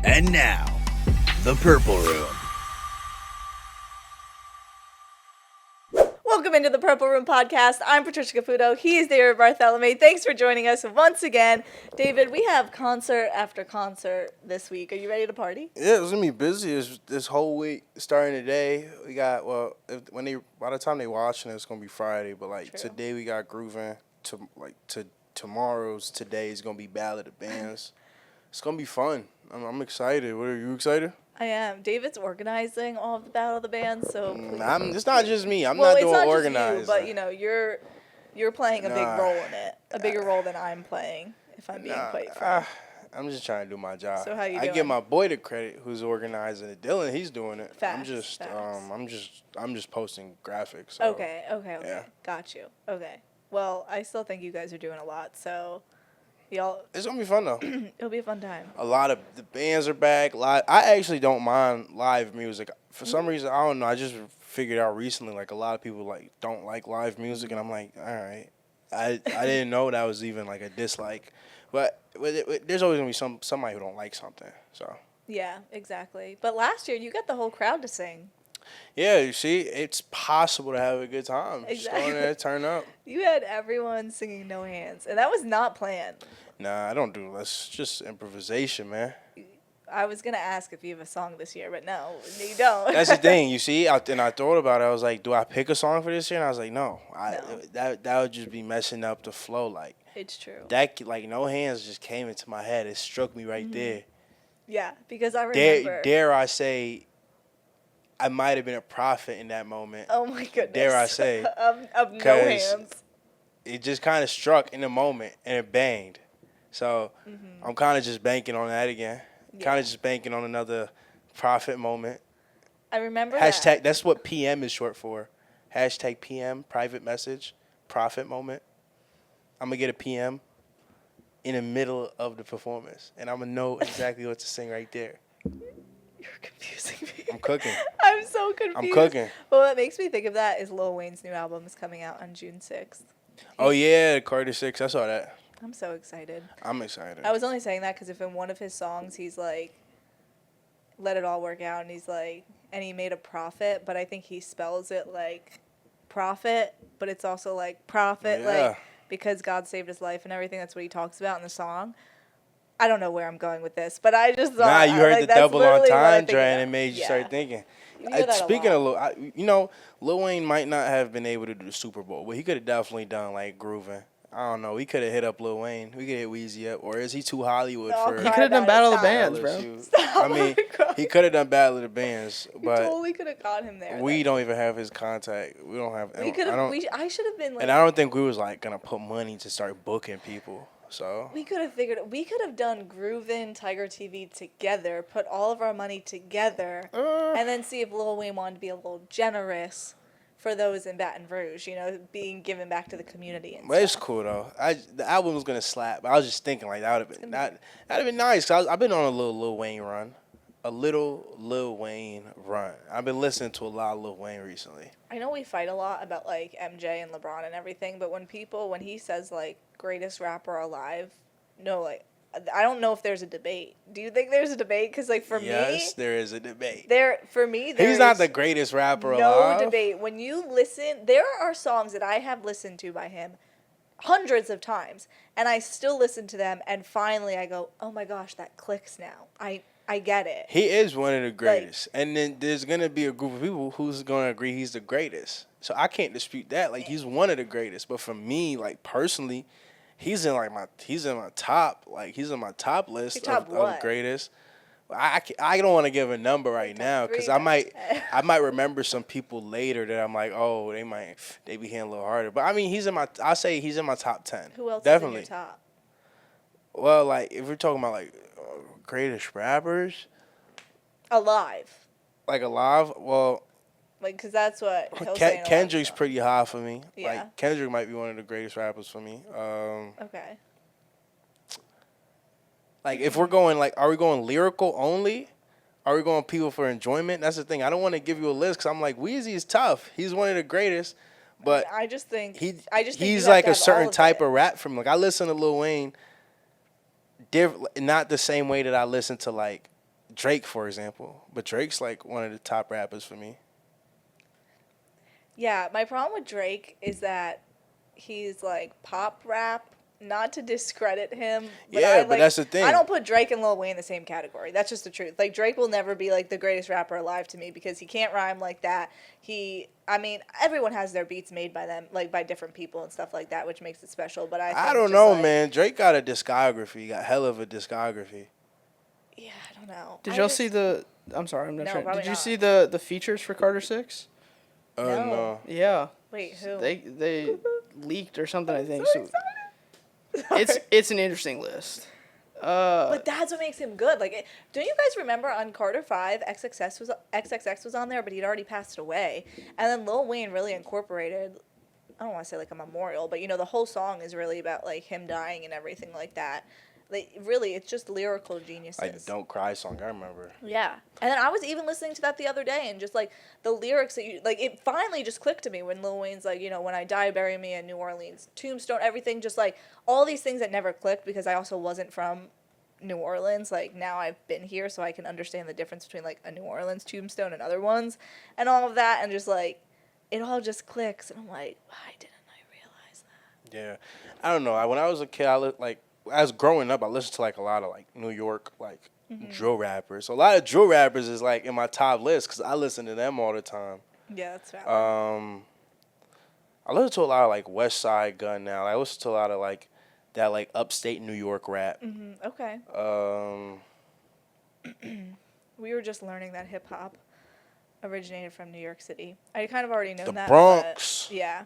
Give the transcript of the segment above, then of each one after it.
And now, the Purple Room. Welcome into the Purple Room podcast. I'm Patricia Caputo. He is David Bartholomew. Thanks for joining us once again. David, we have concert after concert this week. Are you ready to party? Yeah, it's gonna be busy this whole week. Starting today, we got by the time they watching it, it's gonna be Friday. But like True. today, we got grooving. Tomorrow's today is gonna be Ballad of Bands. It's gonna be fun. I'm excited. What, are you excited? I am. David's organizing all of the Battle of the Bands, so please. It's not just me. I'm well, not it's doing not organizing. just you, but you're playing a big Nah. role in it, a bigger role than I'm playing, if I'm being quite frank. I'm just trying to do my job. So how you I doing? give my boy the credit who's organizing it. Dylan, he's doing it. Facts. I'm just posting graphics. So. Okay. Yeah. Got you. Okay. Well, I still think you guys are doing a lot, so y'all. It's gonna be fun though. It'll be a fun time. A lot of the bands are back. Live. I actually don't mind live music. For some reason, I don't know. I just figured out recently, like a lot of people like don't like live music, and I'm like, all right. I didn't know that was even like a dislike, but there's always gonna be somebody who don't like something. So. Yeah, exactly. But last year you got the whole crowd to sing. Yeah, you see, it's possible to have a good time. Just go in there, turn up. You had everyone singing No Hands, and that was not planned. Nah, I don't do that's just improvisation, man. I was gonna ask if you have a song this year, but no, you don't. That's the thing, you see. And I thought about it. I was like, do I pick a song for this year? And I was like, no. That would just be messing up the flow. Like It's true. that, like No Hands just came into my head. It struck me right there. Yeah, because I remember. Dare I say, I might have been a prophet in that moment. Oh my goodness. Dare I say? of No 'Cause Hands. It just kind of struck in the moment and it banged. So I'm kind of just banking on that again. Yeah. Kind of just banking on another prophet moment. I remember Hashtag, that. that's what PM is short for. Hashtag PM, private message, prophet moment. I'm going to get a PM in the middle of the performance. And I'm going to know exactly what to sing right there. You're confusing me. I'm cooking. I'm so confused. I'm cooking. Well, what makes me think of that is Lil Wayne's new album is coming out on June 6th. Oh, yeah, Carter 6. I saw that. I'm so excited. I'm excited. I was only saying that because if in one of his songs he's like, let it all work out, and he's like, and he made a prophet, but I think he spells it like prophet, but it's also like prophet, Yeah. like because God saved his life and everything. That's what he talks about in the song. I don't know where I'm going with this, but I just thought. Nah, you heard like, the that's double literally what I think entendre and it about. made you Yeah. start thinking. You hear that a Speaking lot. of Lil Wayne might not have been able to do the Super Bowl, but he could have definitely done like grooving. I don't know. We could have hit up Lil Wayne. We could hit Weezy up. Or is he too Hollywood No, for cry He could have done about it. Battle of the Stop. Bands, bro. LSU? Stop. I mean, he could have done Battle of the Bands, You but totally could have got him there. we don't even have his contact. We don't have. We could I have. don't- I should have been like. and I don't think we was like gonna put money to start booking people. So We could have figured it. We could have done Groovin, Tiger TV together, put all of our money together, and then see if Lil Wayne wanted to be a little generous for those in Baton Rouge, being given back to the community and but it's stuff. cool though. The album was gonna slap. I was just thinking like that would have been that'd have been nice. 'Cause I've been on a little Lil Wayne run, I've been listening to a lot of Lil Wayne recently. I know we fight a lot about like MJ and LeBron and everything, but when he says like greatest rapper alive, no, like I don't know if there's a debate. Do you think there's a debate? Because like for Yes, me, there is a debate. there He's not is the greatest rapper no alive. debate. When you listen, there are songs that I have listened to by him hundreds of times, and I still listen to them, and finally I go, oh my gosh, that clicks now. I get it. He is one of the greatest. And then there's going to be a group of people who's going to agree he's the greatest. So I can't dispute that. Like, he's one of the greatest. But for me, like, personally, he's in my top list of greatest. I don't want to give a number right now because I might remember some people later that I'm like, oh, they be hitting a little harder. But I mean, I'll say he's in my top 10. Who else Definitely. is in your top? Well, like if we're talking about like greatest rappers, Alive. like alive, well, Like, because that's what he'll say in a lot of Kendrick's songs. pretty high for me. Yeah. Like Kendrick might be one of the greatest rappers for me. Okay. Like if we're going like, are we going lyrical only? Are we going people for enjoyment? That's the thing. I don't want to give you a list because I'm like, Weezy is tough. He's one of the greatest, but I just think he's you have like to a have certain all of type it. of rap from. Like I listen to Lil Wayne, not the same way that I listen to like Drake, for example. But Drake's like one of the top rappers for me. Yeah, my problem with Drake is that he's like pop rap. Not to discredit him, but Yeah, but that's the thing. I don't put Drake and Lil Wayne in the same category. That's just the truth. Like Drake will never be like the greatest rapper alive to me because he can't rhyme like that. I mean, everyone has their beats made by them, like by different people and stuff like that, which makes it special. But I don't know, man. Drake got a discography. He got hell of a discography. Yeah, I don't know. Did y'all see the? I'm sorry, I'm not sure. Did you not. see the features for Carter 6? No. Yeah. Wait, who? They leaked or something. I think. So It's an interesting list. But that's what makes him good. Like, don't you guys remember on Carter 5, XXX was on there, but he'd already passed away, and then Lil Wayne really incorporated. I don't want to say like a memorial, but the whole song is really about like him dying and everything like that. Like, really, it's just lyrical geniuses. Like the Don't Cry song, I remember. Yeah. And then I was even listening to that the other day, and just, like, the lyrics that it finally just clicked to me when Lil Wayne's like, when I die, bury me in New Orleans. Tombstone, everything, just, like, all these things that never clicked because I also wasn't from New Orleans. Like, now I've been here, so I can understand the difference between, like, a New Orleans tombstone and other ones and all of that, and just, like, it all just clicks, and I'm like, why didn't I realize that? Yeah. I don't know. When I was a kid, as growing up, I listened to like a lot of like New York like drill rappers. So a lot of drill rappers is like in my top list because I listen to them all the time. Yeah, that's valid. I listen to a lot of like West Side Gun now. I listen to a lot of like that like upstate New York rap. Okay. We were just learning that hip hop originated from New York City. I kind of already known The that. Bronx. But yeah.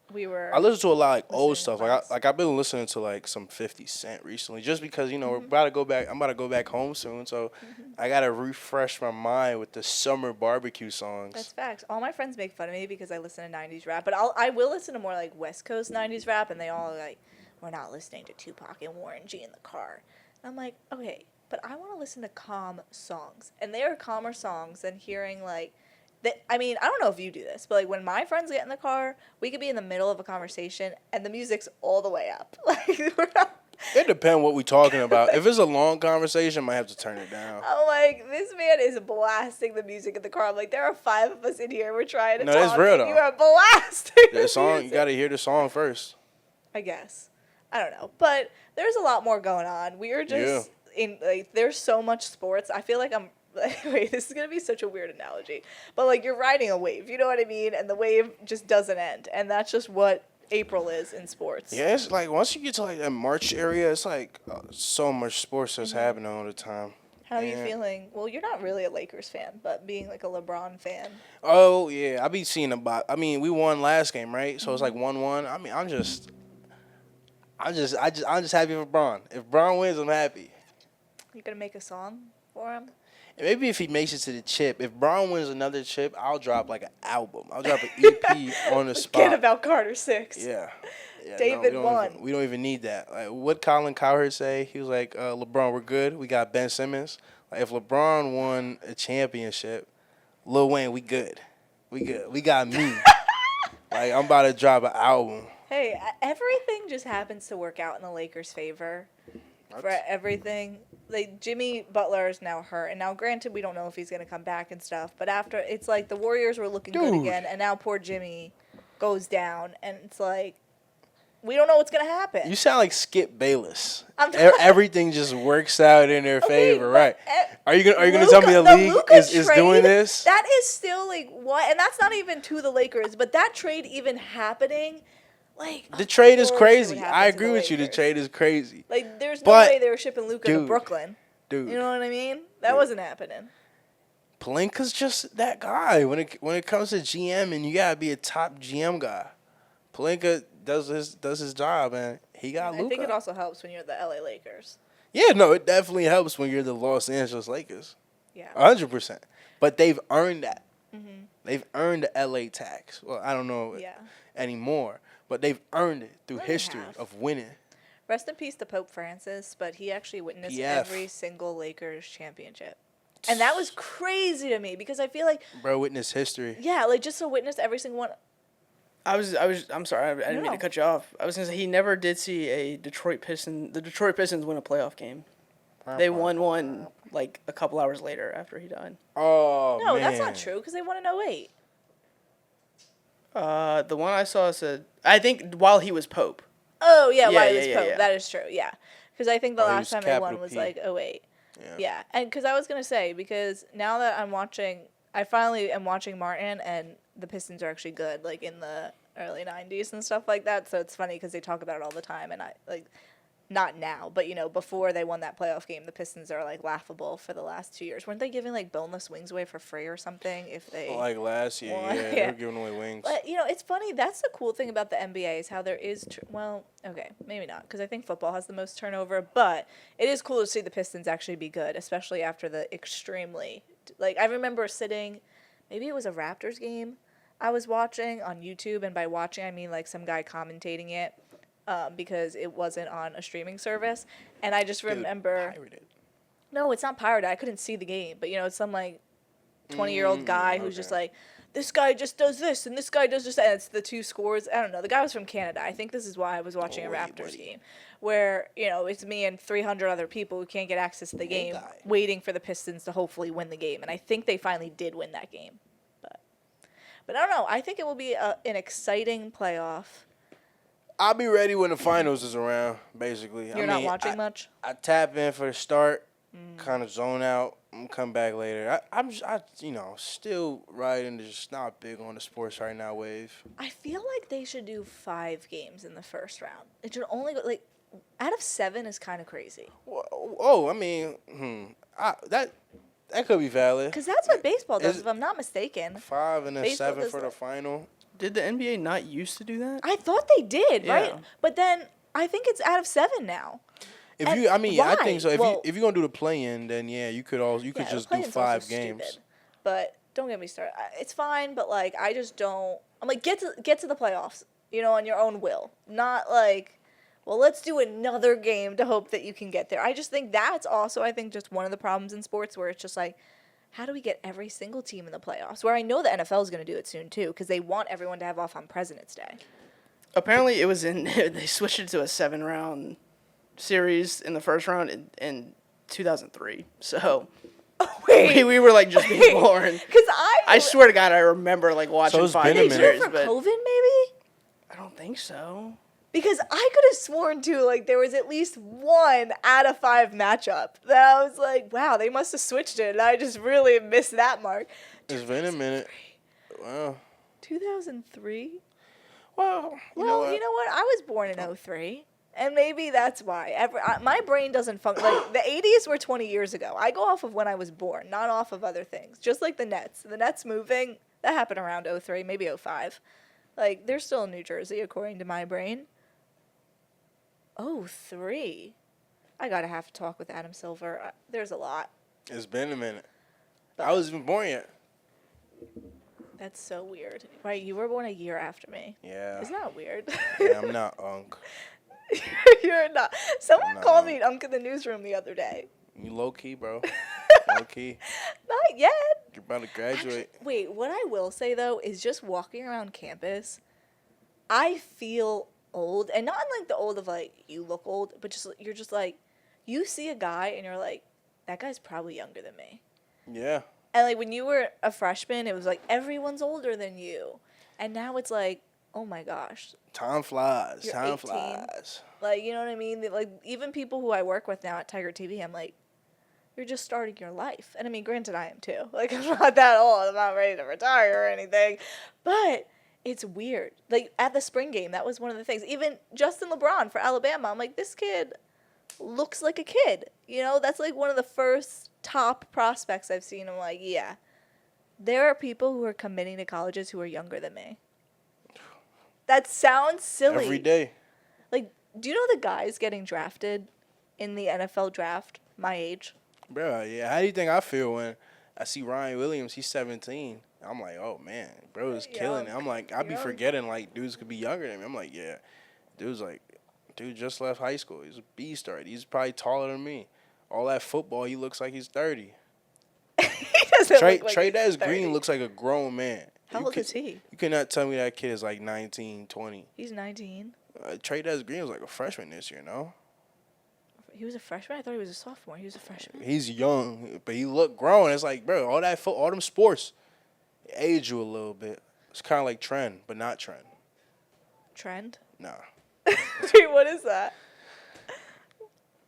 I listen to a lot of like old stuff. Bronx. I've been listening to like some 50 Cent recently, just because we're about to go back. I'm about to go back home soon, so I gotta refresh my mind with the summer barbecue songs. That's facts. All my friends make fun of me because I listen to 90s rap, but I will listen to more like West Coast 90s rap, and they all are like, we're not listening to Tupac and Warren G in the car. And I'm like, okay, but I want to listen to calm songs, and they are calmer songs than hearing like. I mean, I don't know if you do this, but like when my friends get in the car, we could be in the middle of a conversation and the music's all the way up. Like we're not. It depends what we're talking about. If it's a long conversation, I might have to turn it down. I'm like, this man is blasting the music in the car. I'm like, there are 5 of us in here. We're trying to talk. No, that's real though. You are blasting the song. music. You gotta hear the song first. I guess. I don't know, but there's a lot more going on. We are just in like, there's so much sports. I feel like I'm. Wait, this is going to be such a weird analogy. But, like, you're riding a wave, you know what I mean? And the wave just doesn't end. And that's just what April is in sports. Yeah, it's like once you get to, like, that March area, it's, like, so much sports that's happening all the time. How are you feeling? Well, you're not really a Lakers fan, but being, like, a LeBron fan. Oh, yeah. I be seeing we won last game, right? So it's, like, 1-1. I mean, I'm just happy for Bron. If Bron wins, I'm happy. You going to make a song for him? And maybe if he makes it to the chip, if Braun wins another chip, I'll drop like an album. I'll drop an EP on the spot. Forget about Carter 6. Yeah. David won. We don't even need that. Like, what Colin Cowherd say? He was like, LeBron, we're good. We got Ben Simmons. Like, if LeBron won a championship, Lil Wayne, we good. We good. We got me. Like, I'm about to drop an album. Hey, everything just happens to work out in the Lakers' favor. For everything. Like, Jimmy Butler is now hurt, and now granted we don't know if he's going to come back and stuff, but after it's like the Warriors were looking good again, and now poor Jimmy goes down, and it's like we don't know what's going to happen. You sound like Skip Bayless. Everything just works out in their favor, right? Are you gonna tell me the league is doing this? That is still like what, and that's not even to the Lakers, but that trade even happening. Like, the trade is crazy. I agree with you. The trade is crazy. Like, there's no way they were shipping Luka to Brooklyn. Dude. You know what I mean? That wasn't happening. Pelinka's just that guy. When it comes to GM, and you gotta be a top GM guy. Pelinka does his job, and he got Luka. I think it also helps when you're the LA Lakers. Yeah, no, it definitely helps when you're the Los Angeles Lakers. Yeah. 100%. But they've earned that. Mm-hmm. They've earned the LA tax. Well, I don't know anymore. But they've earned it through history of winning. Rest in peace to Pope Francis, but he actually witnessed every single Lakers championship. And that was crazy to me because I feel like... Bro, witness history. Yeah, like just to witness every single one. I'm sorry, I didn't mean to cut you off. I was going to say he never did see the Detroit Pistons win a playoff game. They won one like a couple hours later after he died. Oh, No, man. that's not true because they won in 08. The one I saw said, I think while he was Pope. Oh, yeah, Yeah, why he yeah, was yeah, Pope. yeah. That is true, yeah. Because I think the Oh, he last was time they won capital was P. like 08. Yeah. Yeah, and because I was going to say, because now that I finally am watching Martin, and the Pistons are actually good, like in the early 90s and stuff like that, so it's funny because they talk about it all the time, and I, like, not now, but, before they won that playoff game, the Pistons are, like, laughable for the last 2 years. Weren't they giving, like, boneless wings away for free or something if they... Like last year, won? yeah, they were giving away wings. But, it's funny. That's the cool thing about the NBA is how there is... well, okay, maybe not, because I think football has the most turnover, but it is cool to see the Pistons actually be good, especially after the extremely... Like, I remember sitting... Maybe it was a Raptors game I was watching on YouTube, and by watching, I mean, like, some guy commentating it, because it wasn't on a streaming service, and I just remember... Pirated. No, it's not pirated. I couldn't see the game, but, it's some, like, 20-year-old guy who's just like, this guy just does this, and this guy does this, and it's the two scores. I don't know. The guy was from Canada. I think this is why I was watching a Raptors game, where, it's me and 300 other people who can't get access to the game, waiting for the Pistons to hopefully win the game, and I think they finally did win that game. But I don't know. I think it will be an exciting playoff. I'll be ready when the finals is around, basically. You're not watching much? I tap in for the start, kind of zone out, and come back later. I'm still riding just not big on the sports right now wave. I feel like they should do 5 games in the first round. It should only go, like, out of 7 is kind of crazy. Oh, I mean, that could be valid. Because that's what baseball does, if I'm not mistaken. 5 and then Baseball 7 does for the that. final. Did the NBA not used to do that? I thought they did, right? Yeah. But then I think it's out of 7 now. I think so. Why? If you're gonna do the play-in, then yeah, you could just do the play-in's 5 also games. stupid. But don't get me started. It's fine, but like I just don't. I'm like get to the playoffs, on your own will, not like, well, let's do another game to hope that you can get there. I just think that's also just one of the problems in sports where it's just like, how do we get every single team in the playoffs? Where I know the NFL is going to do it soon too, because they want everyone to have off on President's Day. Apparently, it was they switched it to a 7-round series in the first round in 2003. So Wait, we were like just being born. Because I swear to God, I remember like watching it's 5 been a games. minute. for But COVID maybe. I don't think so. Because I could have sworn, too, like, there was at least 1 out of 5 matchup that I was like, wow, they must have switched it, and I just really missed that mark. It's been a minute. Wow. 2003? Well, You know what? I was born in 03, and maybe that's why. My brain doesn't function. Like, the 80s were 20 years ago. I go off of when I was born, not off of other things. Just like the Nets. The Nets moving, that happened around 03, maybe 05. Like, they're still in New Jersey, according to my brain. 03. I gotta have to talk with Adam Silver. There's a lot. It's been a minute. I wasn't even born yet. That's so weird. Right, you were born a year after me. Yeah. Isn't that weird? Yeah, I'm not Unc. You're not. Someone I'm called not. me Unc in the newsroom the other day. You low key, bro. Low key. Not yet. You're about to graduate. Actually, wait, what I will say though is just walking around campus, I feel old, and not in like the old of like you look old, but just you're just like you see a guy and you're like, that guy's probably younger than me. Yeah. And like when you were a freshman, it was like everyone's older than you, and now it's like, oh my gosh, Time flies. You're Time 18. flies. like you know what I mean? Like even people who I work with now at Tiger TV, I'm like, you're just starting your life, and I mean, granted, I am too. Like I'm not that old. I'm not ready to retire or anything, but it's weird. Like, at the spring game, that was one of the things. Even Justin LeBron for Alabama, I'm like, this kid looks like a kid. That's, like, one of the first top prospects I've seen. I'm like, yeah. There are people who are committing to colleges who are younger than me. That sounds silly. Every day. Like, do you know the guys getting drafted in the NFL draft my age? Bro, yeah. How do you think I feel when I see Ryan Williams? He's 17. I'm like, oh, man. Bro is killing it. I'm like, I be forgetting, like, dudes could be younger than me. I'm like, yeah. Dude just left high school. He's a beast already. He's probably taller than me. All that football, he looks like he's 30. He doesn't look like Trey he's 30. Green looks like a grown man. How old is he? You cannot tell me that kid is like 19, 20. He's 19. Trey Green was like a freshman this year, no? He was a freshman? I thought he was a sophomore. He was a freshman. He's young, but he looked grown. It's like, bro, all them sports age you a little bit. It's kind of like trend, but not trend. Trend? Nah. Wait, what is that?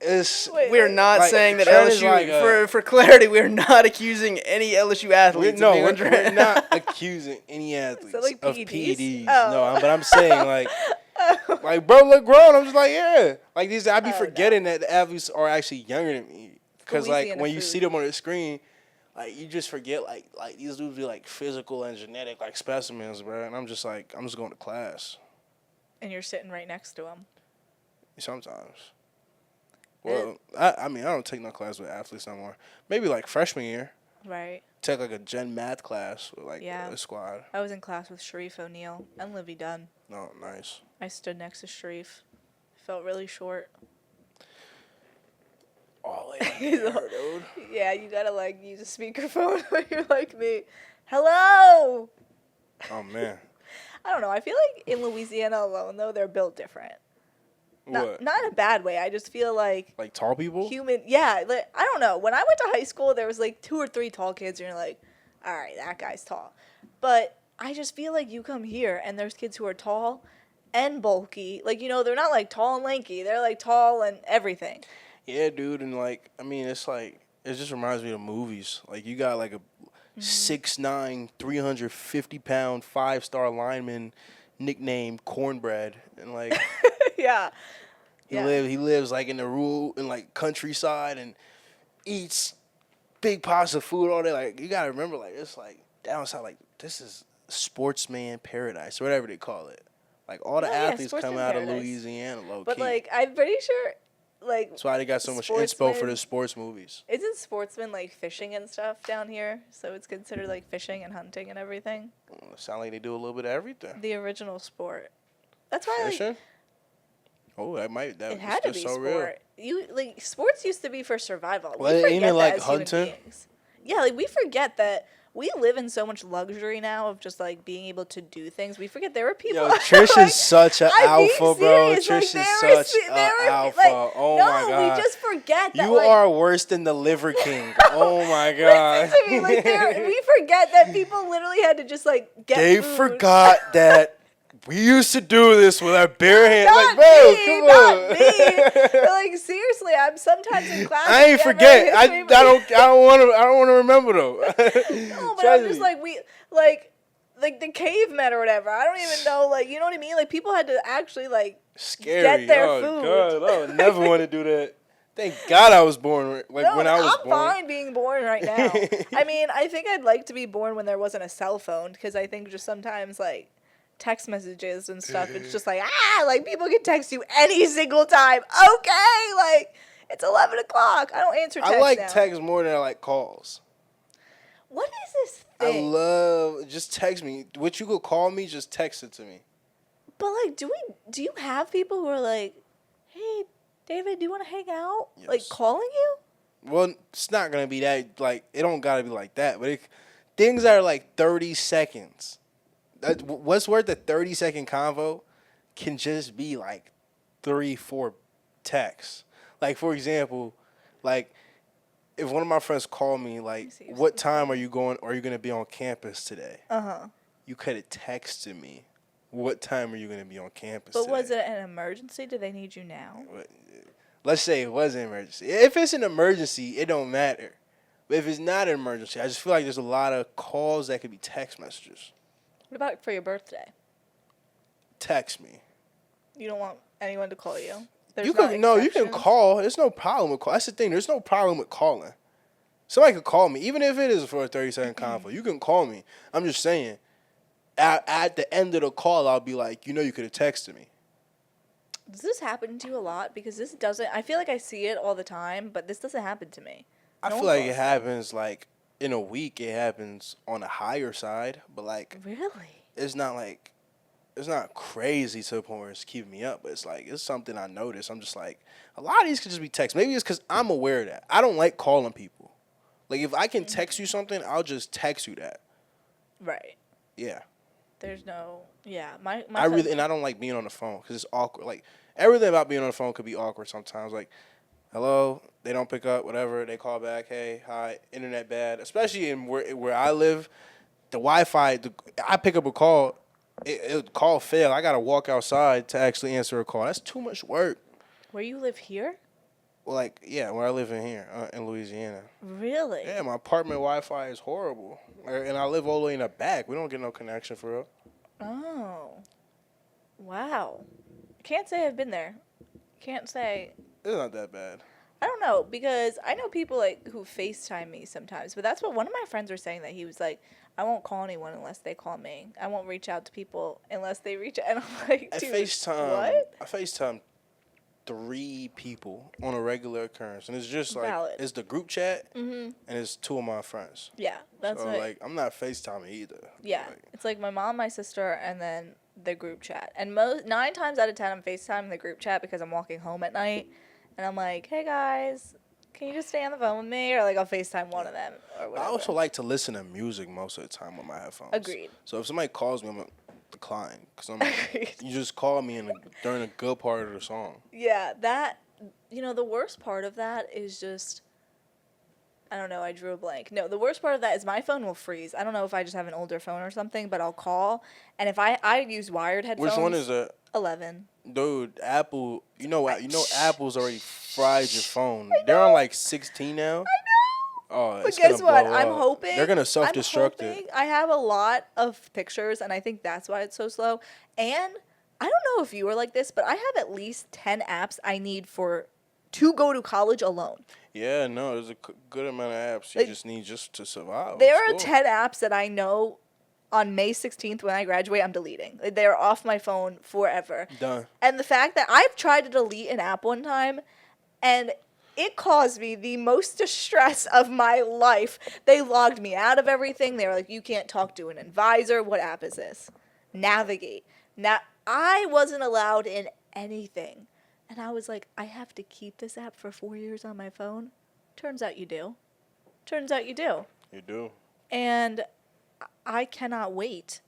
We're not like, saying that trend is LSU, for clarity, we're not accusing any LSU athletes. We're not accusing any athletes like of PEDs? PEDs. Oh. No, but I'm saying like bro, look grown. I'm just like, yeah. Like I be forgetting that the athletes are actually younger than me. Because like when you see them on the screen, like you just forget like these dudes be like physical and genetic like specimens, bro. And I'm just like, I'm just going to class. And you're sitting right next to him. Sometimes. Well, I mean, I don't take no class with athletes no more. Maybe like freshman year. Right. Take like a gen math class with like a squad. I was in class with Sharif O'Neal and Livy Dunn. Oh, nice. I stood next to Sharif. Felt really short. Oh, dude. Yeah, you gotta like use a speakerphone when you're like me. Hello. Oh man. I don't know. I feel like in Louisiana alone, though, they're built different. What? Not in a bad way. I just feel like tall people? Yeah, like, I don't know. When I went to high school, there was like 2 or 3 tall kids, and you're like, all right, that guy's tall. But I just feel like you come here, and there's kids who are tall and bulky. Like, you know, they're not like tall and lanky. They're like tall and everything. Yeah, dude, and like, I mean, it's like, it just reminds me of movies. Like, you got like a 6'9", 350-pound, 5-star lineman nicknamed Cornbread, and like, Yeah. He lives like in the rural and like countryside and eats big pots of food all day. Like, you gotta remember, like, it's like down south, like this is sportsman paradise or whatever they call it. Like all the athletes come out of Louisiana, low But key. like, I'm pretty sure, like, that's why they got so much inspo for the sports movies. Isn't sportsman like fishing and stuff down here? So it's considered like fishing and hunting and everything. Sound like they do a little bit of everything. The original sport. That's why fishing. Like, it had to be so sport. Real. Like sports used to be for survival. Well, We forget even that like as human hunting. beings. Yeah, like we forget that we live in so much luxury now of just like being able to do things. We forget there were people. Yo, Trish is such an alpha, bro. Serious. Trish like, is such an alpha. Like, oh no, my god. we just forget that. You like, are worse than the Liver King. Oh my god. Listen to me, like we forget that people literally had to just like get. They food. forgot that. We used to do this with our bare hands. Not Like, bro, come on. Not me. But, like, seriously, I'm sometimes in class. I ain't forget. I don't want to remember though. No, but I'm just like like the cavemen or whatever. I don't even know. Like, you know what I mean? Like, people had to actually like Scary. get their oh food. God, I would never want to do that. Thank God I was born when I was born. I'm fine being born right now. I mean, I think I'd like to be born when there wasn't a cell phone because I think just sometimes like text messages and stuff, it's just like, like people can text you any single time. Okay, like it's 11 o'clock. I don't answer text I like now. text more than I like calls. What is this thing? I love just text me. What you could call me, just text it to me. But like, do you have people who are like, hey, David, do you want to hang out? Yes. Like calling you? Well, it's not gonna be that. Like, it don't gotta be like that. But things that are like 30 seconds. What's worth a 30-second convo can just be like 3-4 texts. Like, for example, like if one of my friends called me, like, what time are you going to be on campus today? You could have texted me, what time are you going to be on campus today? But was it an emergency? Do they need you now? Let's say it was an emergency. If it's an emergency, it don't matter. But if it's not an emergency, I just feel like there's a lot of calls that could be text messages. What about for your birthday? Text me. You don't want anyone to call you? You can call. There's no problem with call. That's the thing. There's no problem with calling. Somebody could call me, even if it is for a 30-second convo. You can call me. I'm just saying, at the end of the call, I'll be like, you could have texted me. Does this happen to you a lot? Because this doesn't. I feel like I see it all the time, but this doesn't happen to me. I feel like it happens like in a week. It happens on a higher side, but like really, it's not crazy to the point where it's keeping me up. But it's something I notice. I'm just like, a lot of these could just be text. Maybe it's because I'm aware of that. I don't like calling people. Like, if I can text you something, I'll just text you that. Right. Yeah. There's no. Yeah. My I don't like being on the phone because it's awkward. Like, everything about being on the phone could be awkward sometimes. Like, hello. They don't pick up. Whatever. They call back. Hey, hi. Internet bad. Especially in where I live, the Wi-Fi. I pick up a call. It call fail. I gotta walk outside to actually answer a call. That's too much work. Where you live here? Well, like, yeah, where I live in here, in Louisiana. Really? Yeah, my apartment Wi-Fi is horrible. And I live all the way in the back. We don't get no connection for real. Oh. Wow. Can't say I've been there. Can't say. It's not that bad. I don't know, because I know people like who FaceTime me sometimes, but that's what one of my friends was saying, that he was like, I won't call anyone unless they call me. I won't reach out to people unless they reach out. And I'm like, dude, what? I FaceTime 3 people on a regular occurrence. And it's just like, Valid. it's the group chat, and it's 2 of my friends. Yeah, that's so, right. like, I'm not FaceTiming either. Yeah, Like, it's like my mom, my sister, and then the group chat. And 9 times out of 10, I'm FaceTiming the group chat because I'm walking home at night, and I'm like, hey guys, can you just stay on the phone with me? Or like I'll FaceTime one of them or whatever. I also like to listen to music most of the time with my headphones. Agreed. So if somebody calls me, I'm going to decline. Because Agreed. you just call me during a good part of the song. Yeah, that, the worst part of that is just, I don't know, I drew a blank. No, the worst part of that is my phone will freeze. I don't know if I just have an older phone or something, but I'll call, and if I use wired headphones. Which one is that? 11. Dude, Apple, Apple's already fried your phone. They're on like 16 now. Oh, But it's guess gonna what? blow I'm up. hoping. They're gonna self-destruct I'm it. hoping. I have a lot of pictures, and I think that's why it's so slow. And I don't know if you are like this, but I have at least 10 apps I need to go to college alone. Yeah, no, there's a good amount of apps you Like, just need just to survive. There are It's cool. 10 apps that I know on May 16th when I graduate, I'm deleting. Like, they're off my phone forever. Done. And the fact that I've tried to delete an app one time, and it caused me the most distress of my life. They logged me out of everything. They were like, you can't talk to an advisor. What app is this? Navigate. Now, I wasn't allowed in anything. And I was like, I have to keep this app for 4 years on my phone? Turns out you do. You do. And I cannot wait.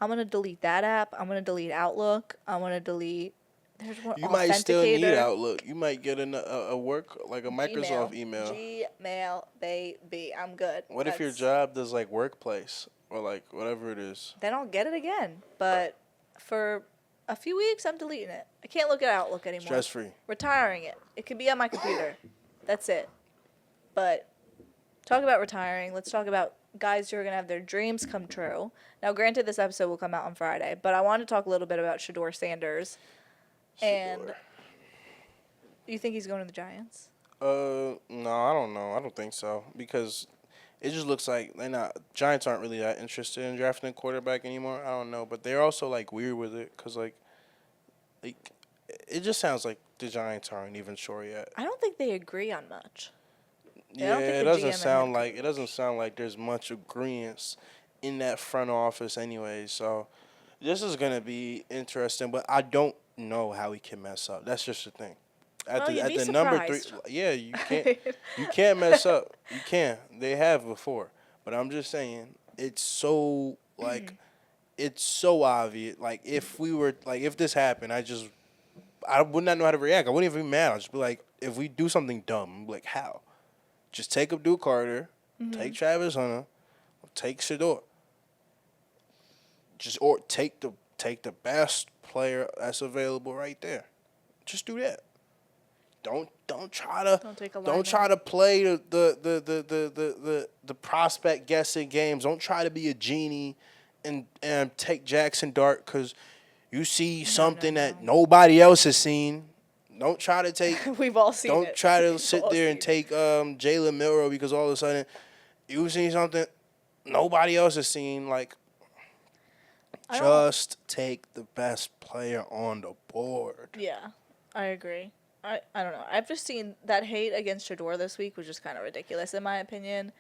I'm going to delete that app. I'm going to delete Outlook. I'm going to delete... There's one, You might still need Authenticator. Outlook. You might get a work, like a Microsoft email. Gmail, baby. I'm good. What if your job does like workplace or like whatever it is? Then I'll get it again. But for a few weeks, I'm deleting it. I can't look at Outlook anymore. Stress free. Retiring it. It can be on my computer. That's it. But talk about retiring. Let's talk about guys who are going to have their dreams come true. Now, granted, this episode will come out on Friday, but I want to talk a little bit about Shedeur Sanders. And you think he's going to the Giants? No, I don't know. I don't think so because it just looks like Giants aren't really that interested in drafting a quarterback anymore. I don't know, but they're also like weird with it because like it just sounds like the Giants aren't even sure yet. I don't think they agree on much. Yeah, it doesn't sound like there's much agreement in that front office anyway. So this is gonna be interesting, but I don't know how he can mess up. That's just the thing. At the number 3, yeah, you can't mess up. You can. They have before, but I'm just saying it's so it's so obvious. Like if this happened, I would not know how to react. I wouldn't even be mad. I'd just be like, if we do something dumb, I'm like how? Just take Abdul Carter, take Travis Hunter, take Shedeur. Or take the best player that's available right there. Just do that. Don't try to play the prospect guessing games. Don't try to be a genie and take Jackson Dart because you see something that nobody else has seen. Don't try to take. We've all seen it. Don't try to sit there and take Jalen Milroe because all of a sudden you've seen something nobody else has seen. Like, just take the best player on the board. Yeah, I agree. I don't know. I've just seen that hate against Shedeur this week, which is kind of ridiculous in my opinion.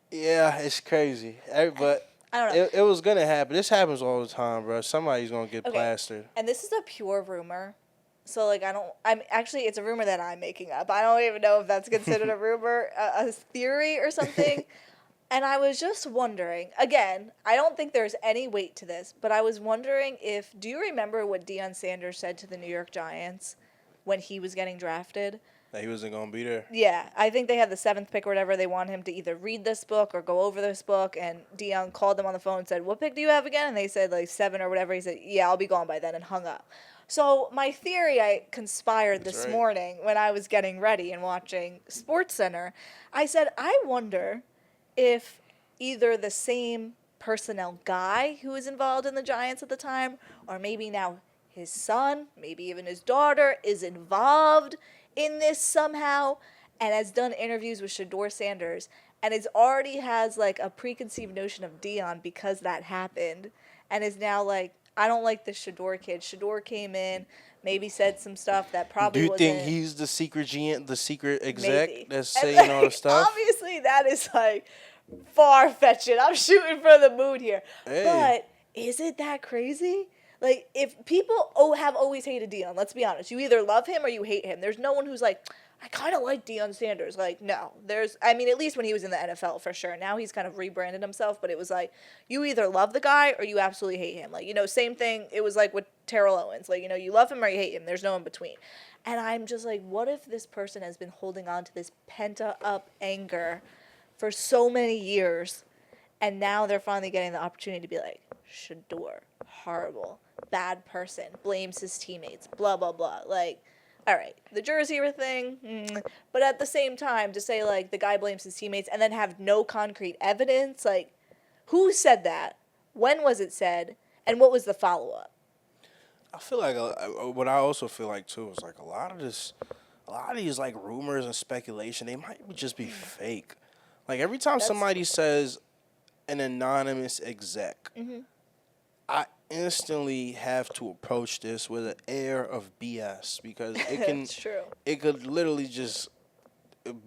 Yeah, it's crazy. But I don't know. It was going to happen. This happens all the time, bro. Somebody's going to get plastered. And this is a pure rumor. So, like, it's a rumor that I'm making up. I don't even know if that's considered a rumor, a theory or something. And I was just wondering, again, I don't think there's any weight to this, but I was wondering do you remember what Deion Sanders said to the New York Giants when he was getting drafted? That he wasn't gonna be there. Yeah, I think they had the 7th pick or whatever. They want him to either read this book or go over this book. And Dion called them on the phone and said, "What pick do you have again?" And they said like 7 or whatever. He said, "Yeah, I'll be gone by then," and hung up. So my theory, I conspired this morning when I was getting ready and watching SportsCenter. I said, I wonder if either the same personnel guy who was involved in the Giants at the time, or maybe now his son, maybe even his daughter, is involved in this somehow and has done interviews with Shedeur Sanders and is already has like a preconceived notion of Dion because that happened and is now like, I don't like this Shedeur kid. Shedeur came in, maybe said some stuff that probably wasn't. Do you think he's the secret GM, the secret exec Maybe. that's And, saying all the stuff? Obviously, that is like far-fetched. I'm shooting for the moon here. Hey. But is it that crazy? Like, if people have always hated Dion, let's be honest. You either love him or you hate him. There's no one who's like, I kind of like Deion Sanders. Like, no. I mean, at least when he was in the NFL, for sure. Now he's kind of rebranded himself, but it was like, you either love the guy or you absolutely hate him. Like, same thing. It was like with Terrell Owens. Like, you love him or you hate him. There's no in between. And I'm just like, what if this person has been holding on to this pent-up anger for so many years, and now they're finally getting the opportunity to be like, Shedeur, horrible, bad person, blames his teammates, blah, blah, blah. Like, all right, the jersey thing, but at the same time, to say, like, the guy blames his teammates and then have no concrete evidence, like, who said that? When was it said? And what was the follow-up? I feel like what I also feel like too is like a lot of these like rumors and speculation, they might just be fake. Like every time somebody says an anonymous exec, I instantly have to approach this with an air of BS because It's true. It could literally just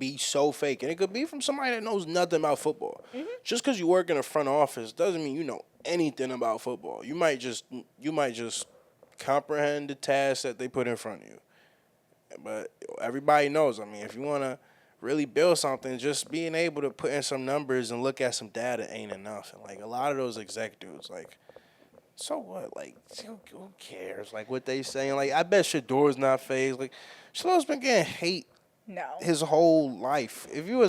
be so fake, and it could be from somebody that knows nothing about football. Just because you work in a front office doesn't mean you know anything about football. You might just comprehend the task that they put in front of you. But everybody knows, I mean, if you want to really build something, just being able to put in some numbers and look at some data ain't enough. And, like, a lot of those exec dudes, like, so what? Like, who cares? Like, what they saying? Like, I bet Shedeur's not phased. Like, Shedeur's been getting hate his whole life. If you're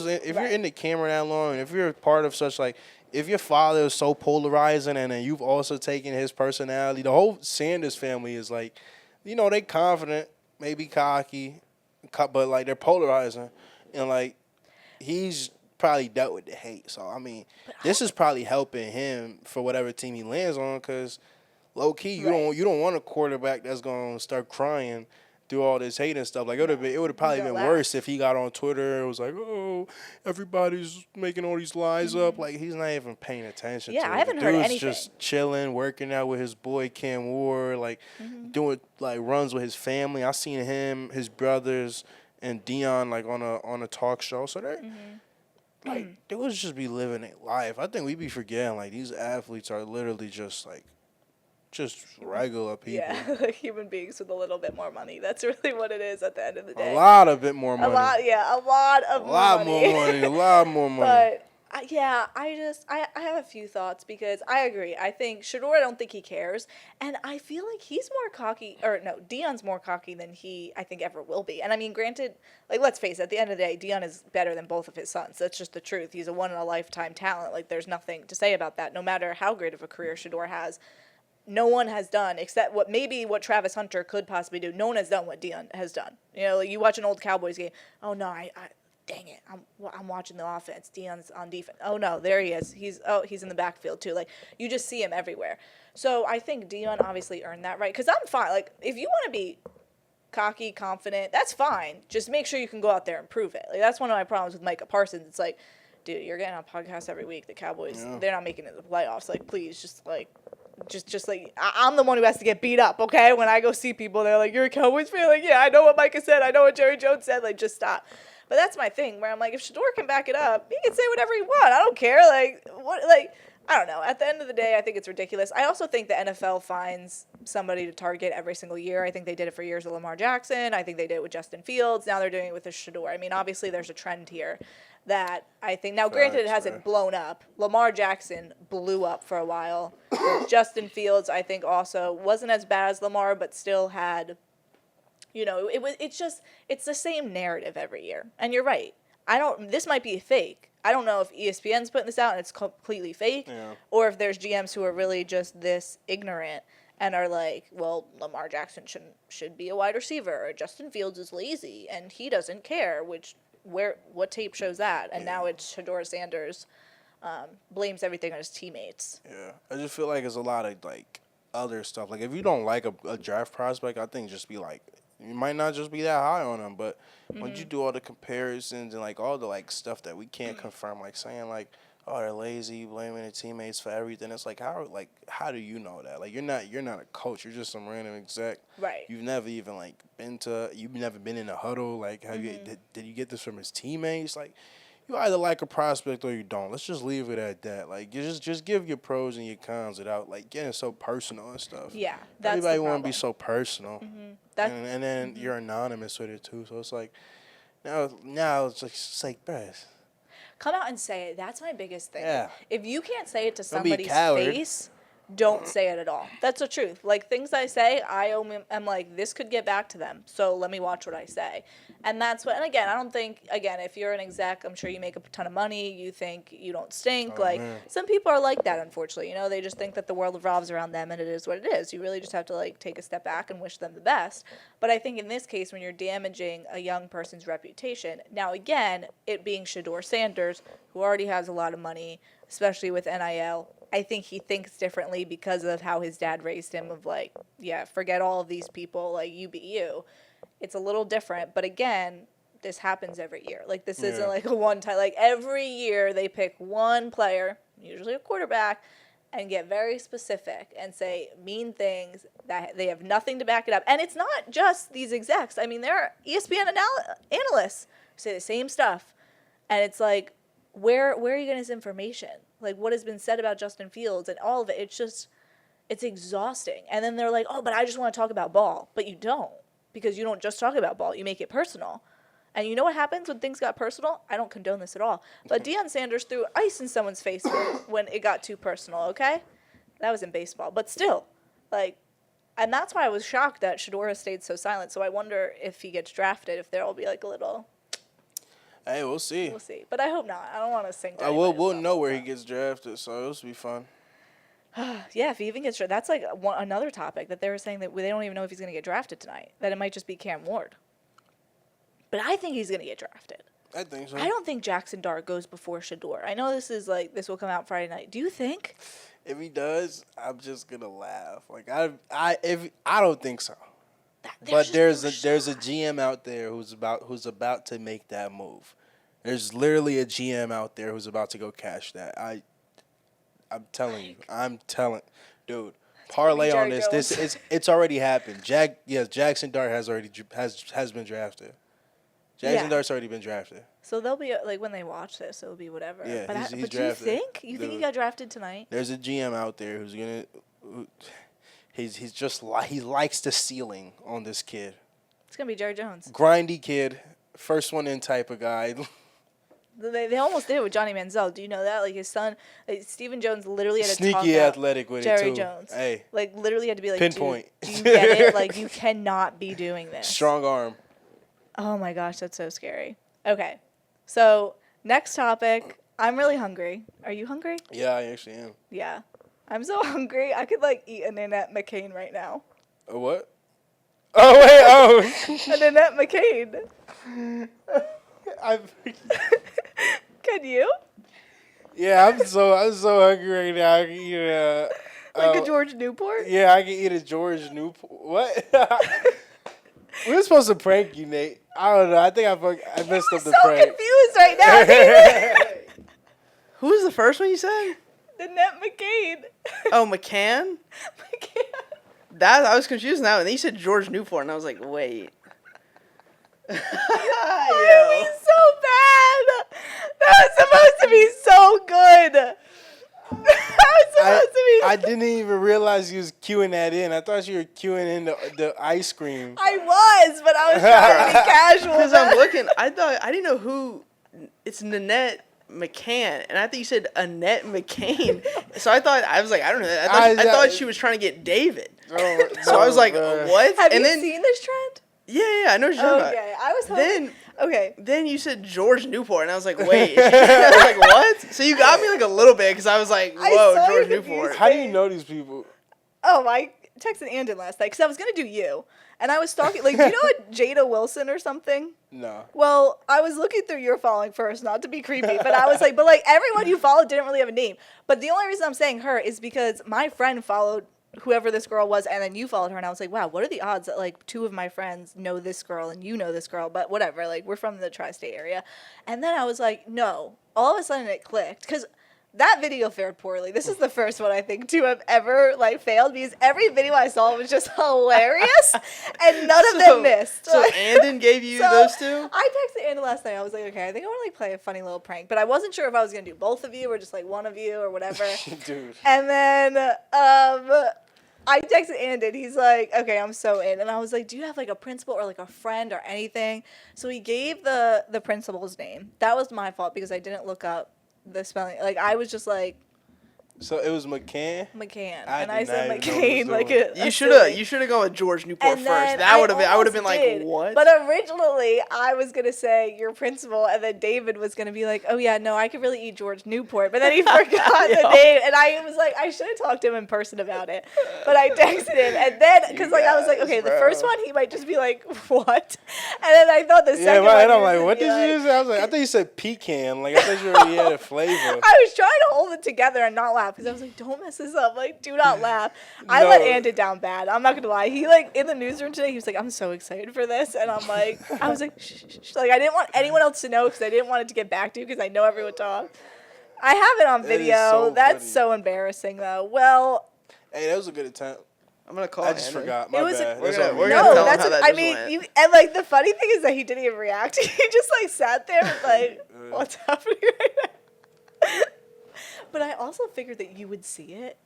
in the camera that long, if you're a part of such, like, if your father is so polarizing and then you've also taken his personality, the whole Sanders family is like, they confident, maybe cocky, but like they're polarizing. And like he's probably dealt with the hate. So, I mean, this is probably helping him for whatever team he lands on because low key, you don't want a quarterback that's going to start crying through all this hate and stuff. Like it would have probably been worse if he got on Twitter and was like, "Oh, everybody's making all these lies up." Like he's not even paying attention. Yeah, to it. I haven't heard anything. Just chilling, working out with his boy Cam Ward, like doing like runs with his family. I seen him, his brothers, and Dion like on a talk show. So they like they would just be living a life. I think we be forgetting like these athletes are literally just regular people. Yeah, like human beings with a little bit more money. That's really what it is at the end of the day. A lot of bit more money. A lot more money. A lot more money. But I have a few thoughts because I agree. I think Shedeur, I don't think he cares, and I feel like he's more cocky, or no, Dion's more cocky than he I think ever will be. And I mean, granted, like let's face it, at the end of the day, Dion is better than both of his sons. That's just the truth. He's a one in a lifetime talent. Like there's nothing to say about that. No matter how great of a career Shedeur has. No one has done, except what Travis Hunter could possibly do. No one has done what Dion has done. Like you watch an old Cowboys game. Oh no, dang it, I'm watching the offense. Dion's on defense. Oh no, there he is. He's in the backfield too. Like you just see him everywhere. So I think Dion obviously earned that right. Because I'm fine. Like if you want to be cocky, confident, that's fine. Just make sure you can go out there and prove it. Like that's one of my problems with Micah Parsons. It's like, dude, you're getting on podcasts every week. The Cowboys, they're not making it to the playoffs. Like please, just like I'm the one who has to get beat up, okay? When I go see people, they're like, "You're a Cowboys fan?" Like, yeah, I know what Micah said. I know what Jerry Jones said. Like, just stop. But that's my thing, where I'm like, if Shedeur can back it up, he can say whatever he wants. I don't care. Like, what? Like, I don't know. At the end of the day, I think it's ridiculous. I also think the NFL finds somebody to target every single year. I think they did it for years with Lamar Jackson. I think they did it with Justin Fields. Now they're doing it with Shedeur. I mean, obviously, there's a trend here. That I think now, granted, it hasn't blown up. Lamar Jackson blew up for a while. Justin Fields, I think, also wasn't as bad as Lamar, but still had You know, it's the same narrative every year. And you're right. This might be fake. I don't know if ESPN's putting this out and it's completely fake, or if there's GMs who are really just this ignorant and are like, well, Lamar Jackson should be a wide receiver, or Justin Fields is lazy and he doesn't care, what tape shows that? And now it's Shedeur Sanders blames everything on his teammates. Yeah, I just feel like there's a lot of like other stuff. Like if you don't like a draft prospect, I think just be like, you might not just be that high on them, but once you do all the comparisons and like all the like stuff that we can't confirm, like saying like, oh, they're lazy, blaming their teammates for everything. It's like how do you know that? Like you're not a coach. You're just some random exec. Right. You've never even like you've never been in a huddle. Like did you get this from his teammates? Like you either like a prospect or you don't. Let's just leave it at that. Like you just give your pros and your cons without like getting so personal and stuff. Yeah, that's everybody want to be so personal, and then you're anonymous with it too. So it's like now it's like, bruh. Come out and say it. That's my biggest thing. Yeah. If you can't say it to Don't be a somebody's coward. face, don't say it at all. That's the truth. Like, things I say, I'm like, this could get back to them, so let me watch what I say. And that's what, and again, I don't think, if you're an exec, I'm sure you make a ton of money, you think you don't stink. Some people are like that, unfortunately. You know, they just think that the world revolves around them, and it is what it is. You really just have to, like, take a step back and wish them the best. But I think in this case, when you're damaging a young person's reputation, now, again, it being Shedeur Sanders, who already has a lot of money, especially with NIL, I think he thinks differently because of how his dad raised him of like, yeah, forget all of these people, like, you be you. It's a little different, but again, this happens every year. Like, this isn't like a one-time, like, every year they pick one player, usually a quarterback, and get very specific and say mean things that they have nothing to back it up. And it's not just these execs. I mean, there are ESPN analysts who say the same stuff. And it's like, where are you getting this information? Like, what has been said about Justin Fields and all of it, it's exhausting. And then they're like, oh, but I just want to talk about ball. But you don't, because you don't just talk about ball. You make it personal. And you know what happens when things got personal? I don't condone this at all. But Deion Sanders threw ice in someone's face when it got too personal, okay? That was in baseball. But still, like, and that's why I was shocked that Shedeur has stayed so silent. So I wonder if he gets drafted, if there will be like a little... Hey, we'll see. We'll see. But I hope not. I don't want to sink down. We'll know where he gets drafted, so it'll be fun. Yeah, if he even gets drafted. That's like another topic that they were saying that they don't even know if he's going to get drafted tonight. That it might just be Cam Ward. But I think he's going to get drafted. I think so. I don't think Jackson Dart goes before Shedeur. I know this will come out Friday night. Do you think? If he does, I'm just gonna laugh. Like I don't think so. But there's a GM out there who's about to make that move. There's literally a GM out there who's about to go cash that. I'm telling you. Dude. Parlay on this. It's already happened. Jackson Dart has been drafted. Jackson Dart's already been drafted. So they'll be like, when they watch this, it'll be whatever. Yeah, but he's do drafted. you think he got drafted tonight? There's a GM out there who's gonna. He likes the ceiling on this kid. It's gonna be Jerry Jones. Grindy kid, first one in type of guy. They almost did it with Johnny Manziel. Do you know that? Like, his son, Stephen Jones, literally had to sneaky talk athletic with Jerry it too. Jones. Hey, like, literally had to be like, pinpoint. Do you get it? Like, you cannot be doing this. Strong arm. Oh my gosh, that's so scary. Okay, so next topic. I'm really hungry. Are you hungry? Yeah, I actually am. Yeah, I'm so hungry. I could like eat an Annette McCain right now. A what? Oh wait, An Annette McCain. Can you? Yeah, I'm so hungry right now. I can eat Like a George Newport? Yeah, I can eat a George Newport. What? We were supposed to prank you, Nate. I don't know. I think I messed up the prank. I'm so confused right now. Who was the first one you said? Annette McCain. Oh, McCann? McCain. I was confused now. And then you said George Newport, and I was like, wait. Why are we so bad? That was supposed to be so good. I didn't even realize you was queuing that in. I thought you were queuing in the ice cream. I was, but I was trying to be casual. Because I'm looking, I didn't know who. It's Nanette McCann, and I think you said Annette McCain. So I was like, I don't know. I thought she was trying to get David. Oh, so I was like, what? Have you seen this trend? Yeah, I know what you're talking about. Okay, I was hoping. Okay. Then you said George Newport, and I was like, wait. I was like, what? So you got me like a little bit because I was like, whoa, saw George you Newport. confused. How do you know these people? Oh, I texted Andon last night because I was gonna do you, and I was stalking. Like, do you know what Jada Wilson or something? No. Well, I was looking through your following first, not to be creepy, but I was like, but like everyone you followed didn't really have a name. But the only reason I'm saying her is because my friend followed whoever this girl was, and then you followed her, and I was like, wow, what are the odds that like two of my friends know this girl and you know this girl? But whatever, like we're from the tri-state area. And then I was like, no. All of a sudden it clicked because that video fared poorly. This is the first one I think to have ever like failed because every video I saw was just hilarious and none of them missed. So Andon gave you those two? I texted Andon last night. I was like, okay, I think I want to like play a funny little prank, but I wasn't sure if I was gonna do both of you or just like one of you or whatever. Dude. And then I texted Andon. He's like, okay, I'm so in. And I was like, do you have like a principal or like a friend or anything? So he gave the principal's name. That was my fault because I didn't look up the spelling. Like I was just like So it was McCann. and I said not even know McCain what like he was a You silly. should have gone with George Newport And first. then That would have been. I would have almost been like, did. what? But originally, I was gonna say your principal, and then David was gonna be like, "Oh yeah, no, I could really eat George Newport," but then he forgot the name, and I was like, I should have talked to him in person about it, but I texted him, and then because like I was like, okay, the first one he might just be like, "What?" And then I thought the second one. And I'm he was like, gonna what be did you say? I was like, I thought you said pecan. Like I thought you already had a flavor. I was trying to hold it together and not laugh because I was like, don't mess this up. Like, do not laugh. I No. let Andon down bad. I'm not going to lie. He, like, in the newsroom today, he was like, I'm so excited for this. And I'm like, I was like, shh, shh, shh. Like, I didn't want anyone else to know because I didn't want it to get back to you because I know everyone talked. I have it on That is video. so That's funny. so embarrassing, though. Well, Hey, that was a good attempt. I'm gonna call. I just Andon. forgot. My It was- bad. We're That's gonna- on we're me. gonna no, tell him that's how what, that I just mean, went. and, like, the funny thing is that he didn't even react. He just, like, sat there with, like, what's happening right now? But I also figured that you would see it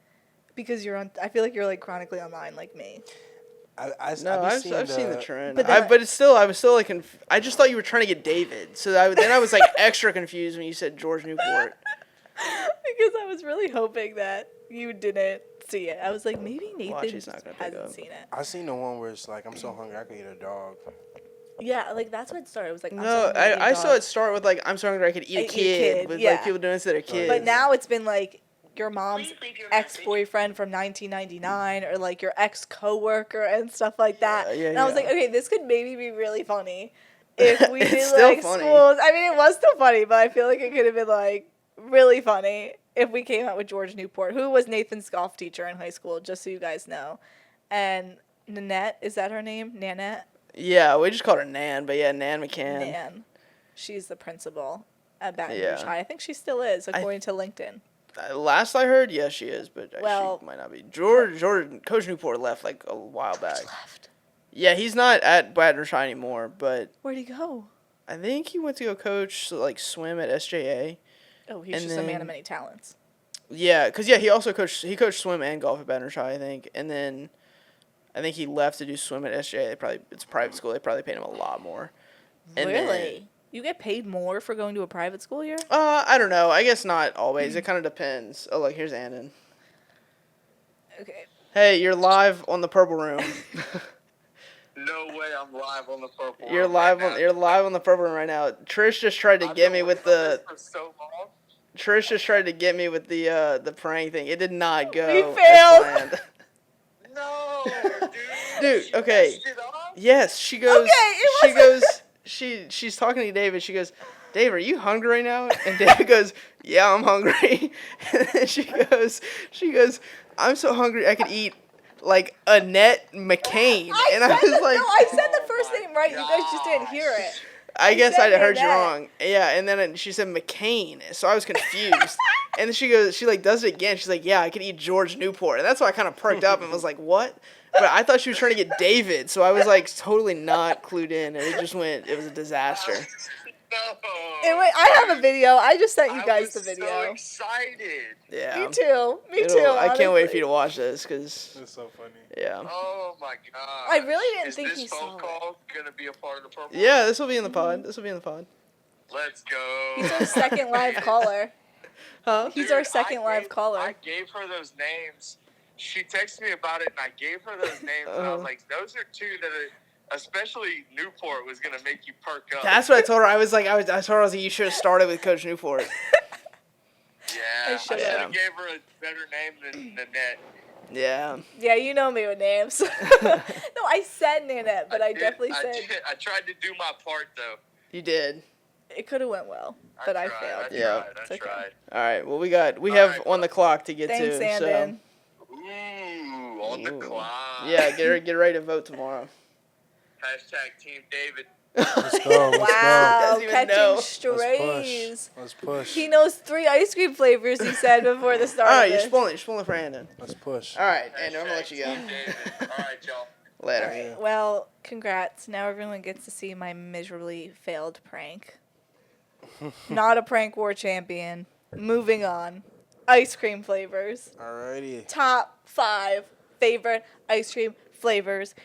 because you're on. I feel like you're like chronically online like me. I've I've seen the trend. But But, then it's still, I was still like, I just thought you were trying to get David. So then I was like extra confused when you said George Newport. Because I was really hoping that you didn't see it. I was like, maybe Watch, Nathan he's not gonna pick hasn't up. seen it. I seen the one where it's like, I'm so hungry I could eat a dog. Yeah, like that's what it started. It was like, I'm No, so hungry to eat I saw dog. it start with like, I'm so hungry I could eat a kid. With yeah. like people doing it to their kids. But now it's been like your mom's Please leave your ex-boyfriend from 1999 or like your ex-coworker and stuff like that. Yeah, and I was yeah. like, okay, this could maybe be really funny if we It's did still like funny. schools. I mean, it was still funny, but I feel like it could have been like really funny if we came out with George Newport, who was Nathan's golf teacher in high school, just so you guys know. And Nanette, is that her name? Nanette? Yeah, we just called her Nan, but yeah, Nan McCann. Nan. She's the principal at Baton Yeah. Rouge High. I think she still is, according to LinkedIn. Last I heard, yes, she is, but Well- she might not be. Coach Newport left like a while back. Left. Yeah, he's not at Baton Rouge High anymore, but Where'd he go? I think he went to go coach like swim at SJA. Oh, he's And just a man then- of many talents. Yeah, cause yeah, he also coached swim and golf at Baton Rouge High, I think, and then I think he left to do swim at SJA. It's a private school. They probably paid him a lot more. And then- Really? You get paid more for going to a private school here? I don't know. I guess not always. It kind of depends. Oh, look, here's Andon. Okay. Hey, you're live on the Purple Room. No way, I'm live on the purple. You're Room live right on now. you're live on the Purple Room right now. Trish just tried to I've get been me with waiting on the this for so long. Trish just tried to get me with the prank thing. It did not go. We as failed. planned. No, dude. Dude, She okay. messed it up? Yes, she goes. Okay, it she wasn't- goes. She's talking to David. She goes, Dave, are you hungry right now? And David goes, yeah, I'm hungry. And then she goes, I'm so hungry I could eat like Annette McCain. And I was like, no, I said the Oh first my name right. You guys just didn't hear it. I guess said I heard you Annette. wrong. Yeah, and then she said McCain, so I was confused. And then she like does it again. She's like, yeah, I could eat George Newport. And that's why I kind of perked up and was like, what? But I thought she was trying to get David, so I was like totally not clued in, and it was a disaster. No. Anyway, I have a video. I just sent you I guys the was so video. excited. Yeah. Me too. Me It'll- too. I can't wait for honestly. you to watch this, because, It's so funny. yeah. Oh my god. I really didn't Is think this he phone saw it. call gonna be a part of the purple? Yeah, this will be in the pod. This will be in the pod. Let's go. He's our second live caller. Huh? He's Dude, our second live caller. I gave her those names. She texted me about it, and I gave her those names. And I was like, those are two especially Newport was gonna make you perk up. That's what I told her. I told her, I was like, you should have started with Coach Newport. Yeah, I should Yeah. have gave her a better name than Nanette. Yeah. Yeah, you know me with names. No, I said Nanette, but I definitely said I tried to do my part though. You did. it could have went well, but I failed. I tried. All right. Well, we have right, on the clock to get Thanks, to. Sandin. Ooh, on the clock. Yeah, get ready to vote tomorrow. Hashtag Team David. Let's go. Let's Wow, Doesn't even catching know. go. strays. Let's push. He knows 3 ice cream flavors, he said before the start All right, of you're this. spoiling for Brandon. Let's push. All right, Andrew, I'm gonna let you go. Team David. All right, y'all. Later. All right, well, congrats. Now everyone gets to see my miserably failed prank. Not a prank war champion. Moving on. Ice cream flavors. Alrighty. Top 5 favorite ice cream flavors.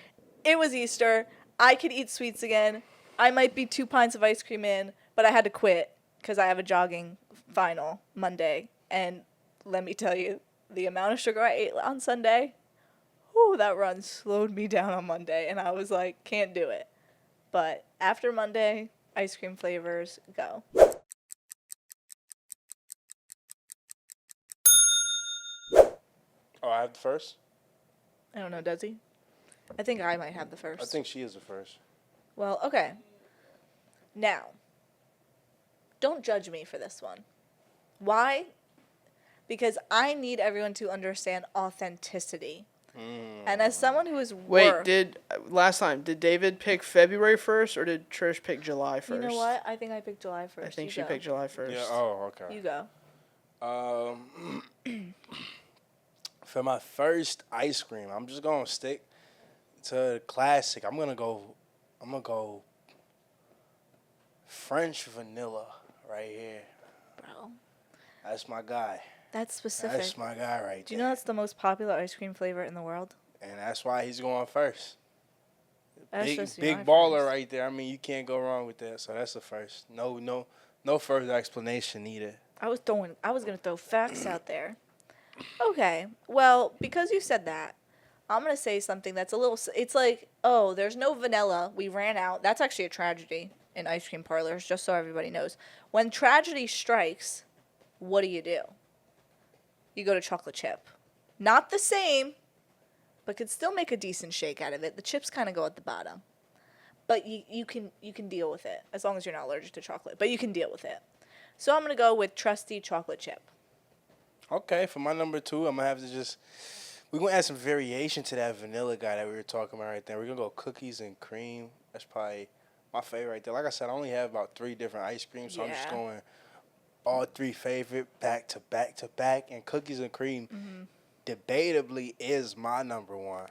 It was Easter. I could eat sweets again. I might be 2 pints of ice cream in, but I had to quit because I have a jogging final Monday. And let me tell you, the amount of sugar I ate on Sunday, whew, that run slowed me down on Monday. And I was like, can't do it. But after Monday, ice cream flavors, go. Oh, I have the first? I don't know, does he? I think I might have the first. I think she is the first. Well, okay. Now, don't judge me for this one. Why? Because I need everyone to understand authenticity. And as someone who is Wait, did David pick February 1st or did Trish pick July 1st? You know what? I think I picked July 1st. I think You she go. picked July 1st. Yeah. Oh, okay. You go. For my first ice cream, I'm just gonna stick to the classic. I'm gonna go French vanilla right here. Bro, That's my guy. that's specific. That's my guy right Do you there. know that's the most popular ice cream flavor in the world? And that's why he's going first. That's Big supposed to be my baller first. right there. I mean, you can't go wrong with that. So that's the first. No further explanation needed. I was gonna throw facts out there. Okay, well, because you said that, I'm gonna say something that's a little. It's like, oh, there's no vanilla. We ran out. That's actually a tragedy in ice cream parlors. Just so everybody knows, when tragedy strikes, what do? You go to chocolate chip. Not the same, but could still make a decent shake out of it. The chips kind of go at the bottom, but you can deal with it as long as you're not allergic to chocolate. But you can deal with it. So I'm gonna go with trusty chocolate chip. Okay, for my number 2, I'm gonna have to we're gonna add some variation to that vanilla guy that we were talking about right there. We're gonna go cookies and cream. That's probably my favorite right there. Like I said, I only have about 3 different ice creams, so I'm just Yeah. going all 3 favorite back to back to back. And cookies and cream, debatably, is my number 1.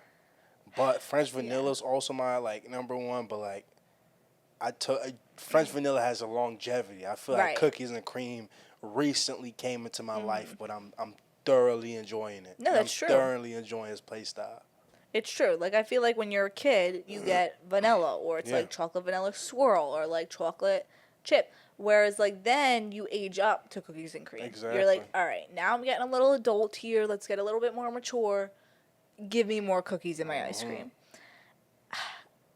But French vanilla is also my number 1. But French vanilla has a longevity. I feel Right. like cookies and cream recently came into my life, but I'm thoroughly enjoying it. No, that's true. I'm thoroughly enjoying his play style. It's true. Like, I feel like when you're a kid, you get vanilla, or it's Yeah. like chocolate vanilla swirl, or like chocolate chip. Whereas, like, then you age up to cookies and cream. You're like, Exactly. all right, now I'm getting a little adult here. Let's get a little bit more mature. Give me more cookies in my ice cream.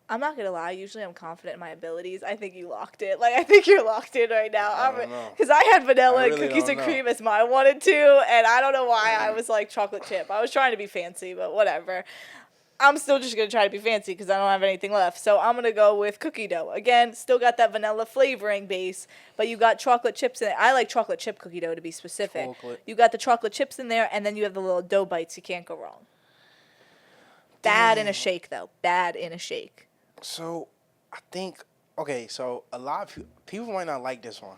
I'm not gonna lie. Usually, I'm confident in my abilities. I think you locked it. Like, I think you're locked in right now. I don't know. Because I had vanilla I and really cookies don't and know. cream as my 1 and 2, and I don't know why I was like chocolate chip. I was trying to be fancy, but whatever. I'm still just gonna try to be fancy because I don't have anything left. So I'm gonna go with cookie dough. Again, still got that vanilla flavoring base, but you got chocolate chips in it. I like chocolate chip cookie dough to be specific. Chocolate. You got the chocolate chips in there, and then you have the little dough bites. You can't go wrong. Bad in a shake, though. Bad in a shake. So, I think so a lot of people might not like this one,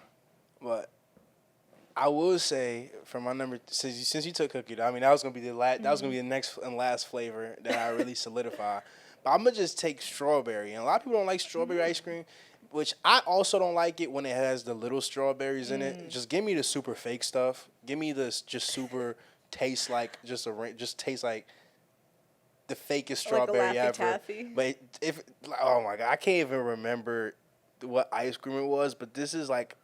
but I will say for my number, since you took cookie dough, I mean that was gonna be that was gonna be the next and last flavor that I really solidify. But I'm gonna just take strawberry, and a lot of people don't like strawberry ice cream, which I also don't like it when it has the little strawberries in it. Just give me the super fake stuff. Give me this just super taste like just taste like the fakest Like a strawberry Laffy ever. Taffy. But oh my god, I can't even remember what ice cream it was. But this is like,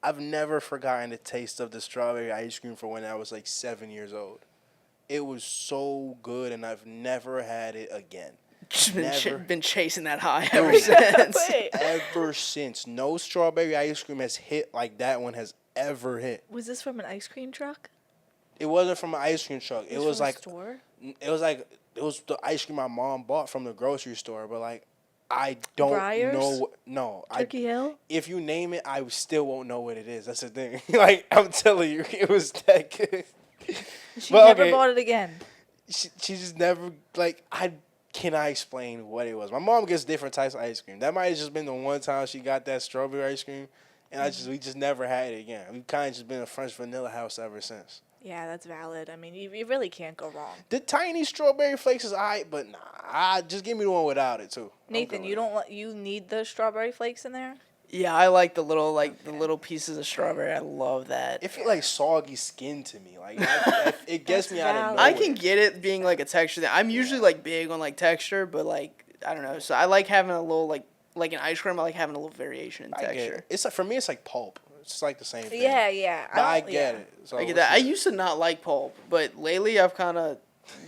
I've never forgotten the taste of the strawberry ice cream from when I was like 7 years old. It was so good, and I've never had it again. Just Never. been chasing that high ever since. Wait, Ever since. No strawberry ice cream has hit like that one has ever hit. was this from an ice cream truck? It wasn't from an ice cream truck. It was from a like store? it was the ice cream my mom bought from the grocery store, but like I don't Breyers? know. No, Turkey Hill? if you name it, I still won't know what it is. That's the thing. Like I'm telling you, it was that good. She But, never okay. bought it again. She just never like I cannot explain what it was. My mom gets different types of ice cream. That might have just been the one time she got that strawberry ice cream, and we just never had it again. We've kind of just been a French vanilla house ever since. Yeah, that's valid. I mean, you really can't go wrong. The tiny strawberry flakes is alright, but nah, just give me the one without it too. I'm Nathan, good you with don't you need the strawberry flakes in there? Yeah, I like the little pieces of strawberry. I love that. it. It feels like soggy skin to me. Like it gets That's me out of valid. nowhere. I can get it being like a texture thing. I'm usually like big on like texture, but like I don't know. So I like having a little like an ice cream. I like having a little variation in I get texture. it. It's like for me, it's like pulp. It's like the same thing. Yeah. But I don't- get yeah. it. So I get that. I used to not like pulp, but lately I've kind of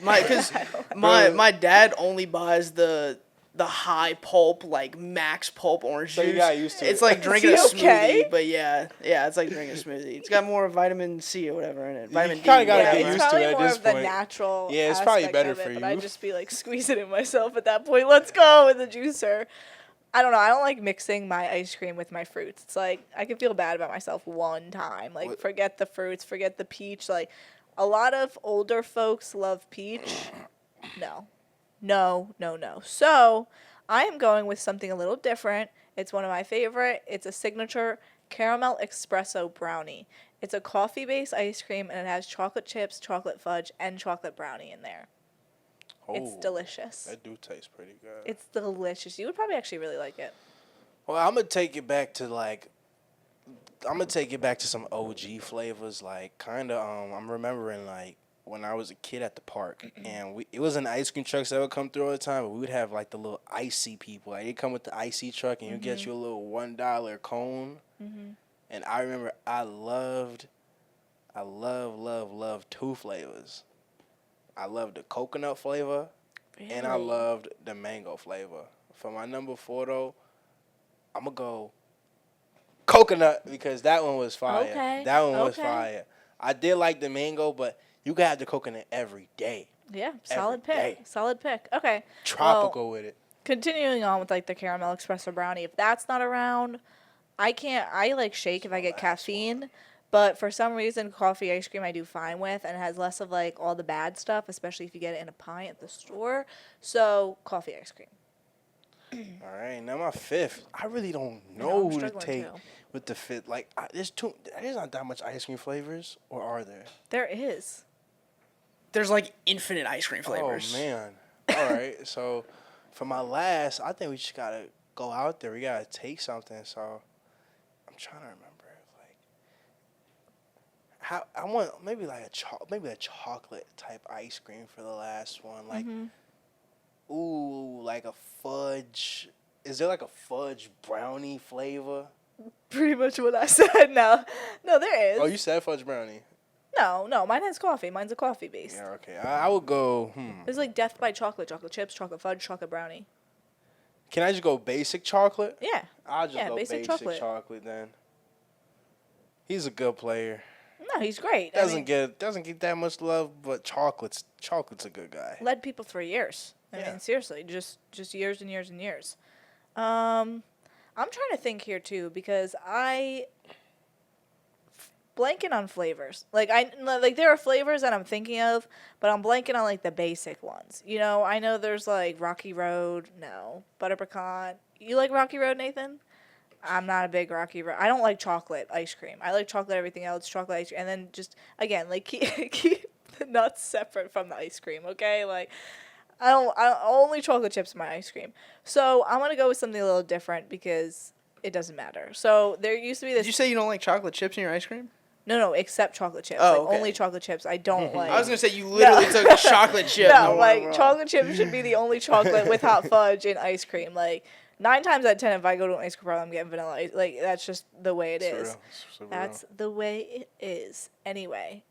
because my dad only buys the high pulp like max pulp orange So juice. you got used to It's it. like drinking a Is he okay? smoothie, but yeah, it's like drinking a smoothie. It's got more vitamin C or whatever in it. Vitamin D. kinda gotta Yeah, get it's used to probably it at more this of the point. natural. Yeah, it's probably aspect better of it, for but you. I'd just be like squeezing it myself at that point. Let's go with the juicer. I don't know. I don't like mixing my ice cream with my fruits. It's like I can feel bad about myself one time. Like forget the fruits, forget the peach. Like a lot of older folks love peach. No. So I am going with something a little different. It's one of my favorite. It's a signature caramel espresso brownie. It's a coffee-based ice cream, and it has chocolate chips, chocolate fudge, and chocolate brownie in there. It's Oh, delicious. That do taste pretty good. It's delicious. You would probably actually really like it. Well, I'm gonna take it back to some OG flavors. Like kind of, I'm remembering like when I was a kid at the park, and it was an ice cream trucks that would come through all the time. But we would have like the little icy people. Like they come with the icy truck, and you get you a little $1 cone. And I remember I love two flavors. I loved the coconut flavor, and I Really? loved the mango flavor. For my number 4 though, I'm gonna go coconut because that one was fire. Okay, That one was okay. fire. I did like the mango, but you can have the coconut every day. Yeah, solid pick. day. Solid pick. Okay. Tropical Well, with it. continuing on with like the caramel espresso brownie. If that's not around, I like shake if I get caffeine. But for some reason, coffee ice cream I do fine with, and it has less of like all the bad stuff, especially if you get it in a pint at the store. So coffee ice cream. All right, now my 5th. I really don't I'm know who to struggling take too. with the 5th. Like, there's not that much ice cream flavors, or are there? There is. There's like infinite ice cream flavors. Oh man. All right, so for my last, I think we just gotta go out there. We gotta take something. So I'm trying to remember. How I want maybe a chocolate type ice cream for the last one. Like, ooh, like a fudge. Is there like a fudge brownie flavor? Pretty much what I said. No, there is. Oh, you said fudge brownie. No, mine has coffee. Mine's a coffee base. Yeah, okay. I would go. It's like death by chocolate, chocolate chips, chocolate fudge, chocolate brownie. Can I just go basic chocolate? Yeah. I'll just go basic basic chocolate. chocolate then. He's a good player. No, he's great. I Doesn't mean, get that much love, but chocolate's a good guy. led people for years. I Yeah. mean, seriously, just years and years and years. I'm trying to think here too because I blanking on flavors. Like there are flavors that I'm thinking of, but I'm blanking on like the basic ones. You know, I know there's like Rocky Road, no, butter pecan. You like Rocky Road, Nathan? I'm not a big Rocky Road. I don't like chocolate ice cream. I like chocolate everything else, chocolate ice cream, and then just again like keep the nuts separate from the ice cream. Okay, like. I only chocolate chips in my ice cream. So I'm gonna go with something a little different because it doesn't matter. So there used to be this. Did you say you don't like chocolate chips in your ice cream? No, except chocolate chips. Oh, like okay. only chocolate chips. I don't like. I was gonna say you literally took a chocolate chip. No, and like went, chocolate chips should be the only chocolate with hot fudge in ice cream. Like 9 times out of 10, if I go to an ice cream parlor, I'm getting vanilla ice. Like that's just the way it is. That's the way it is. Anyway,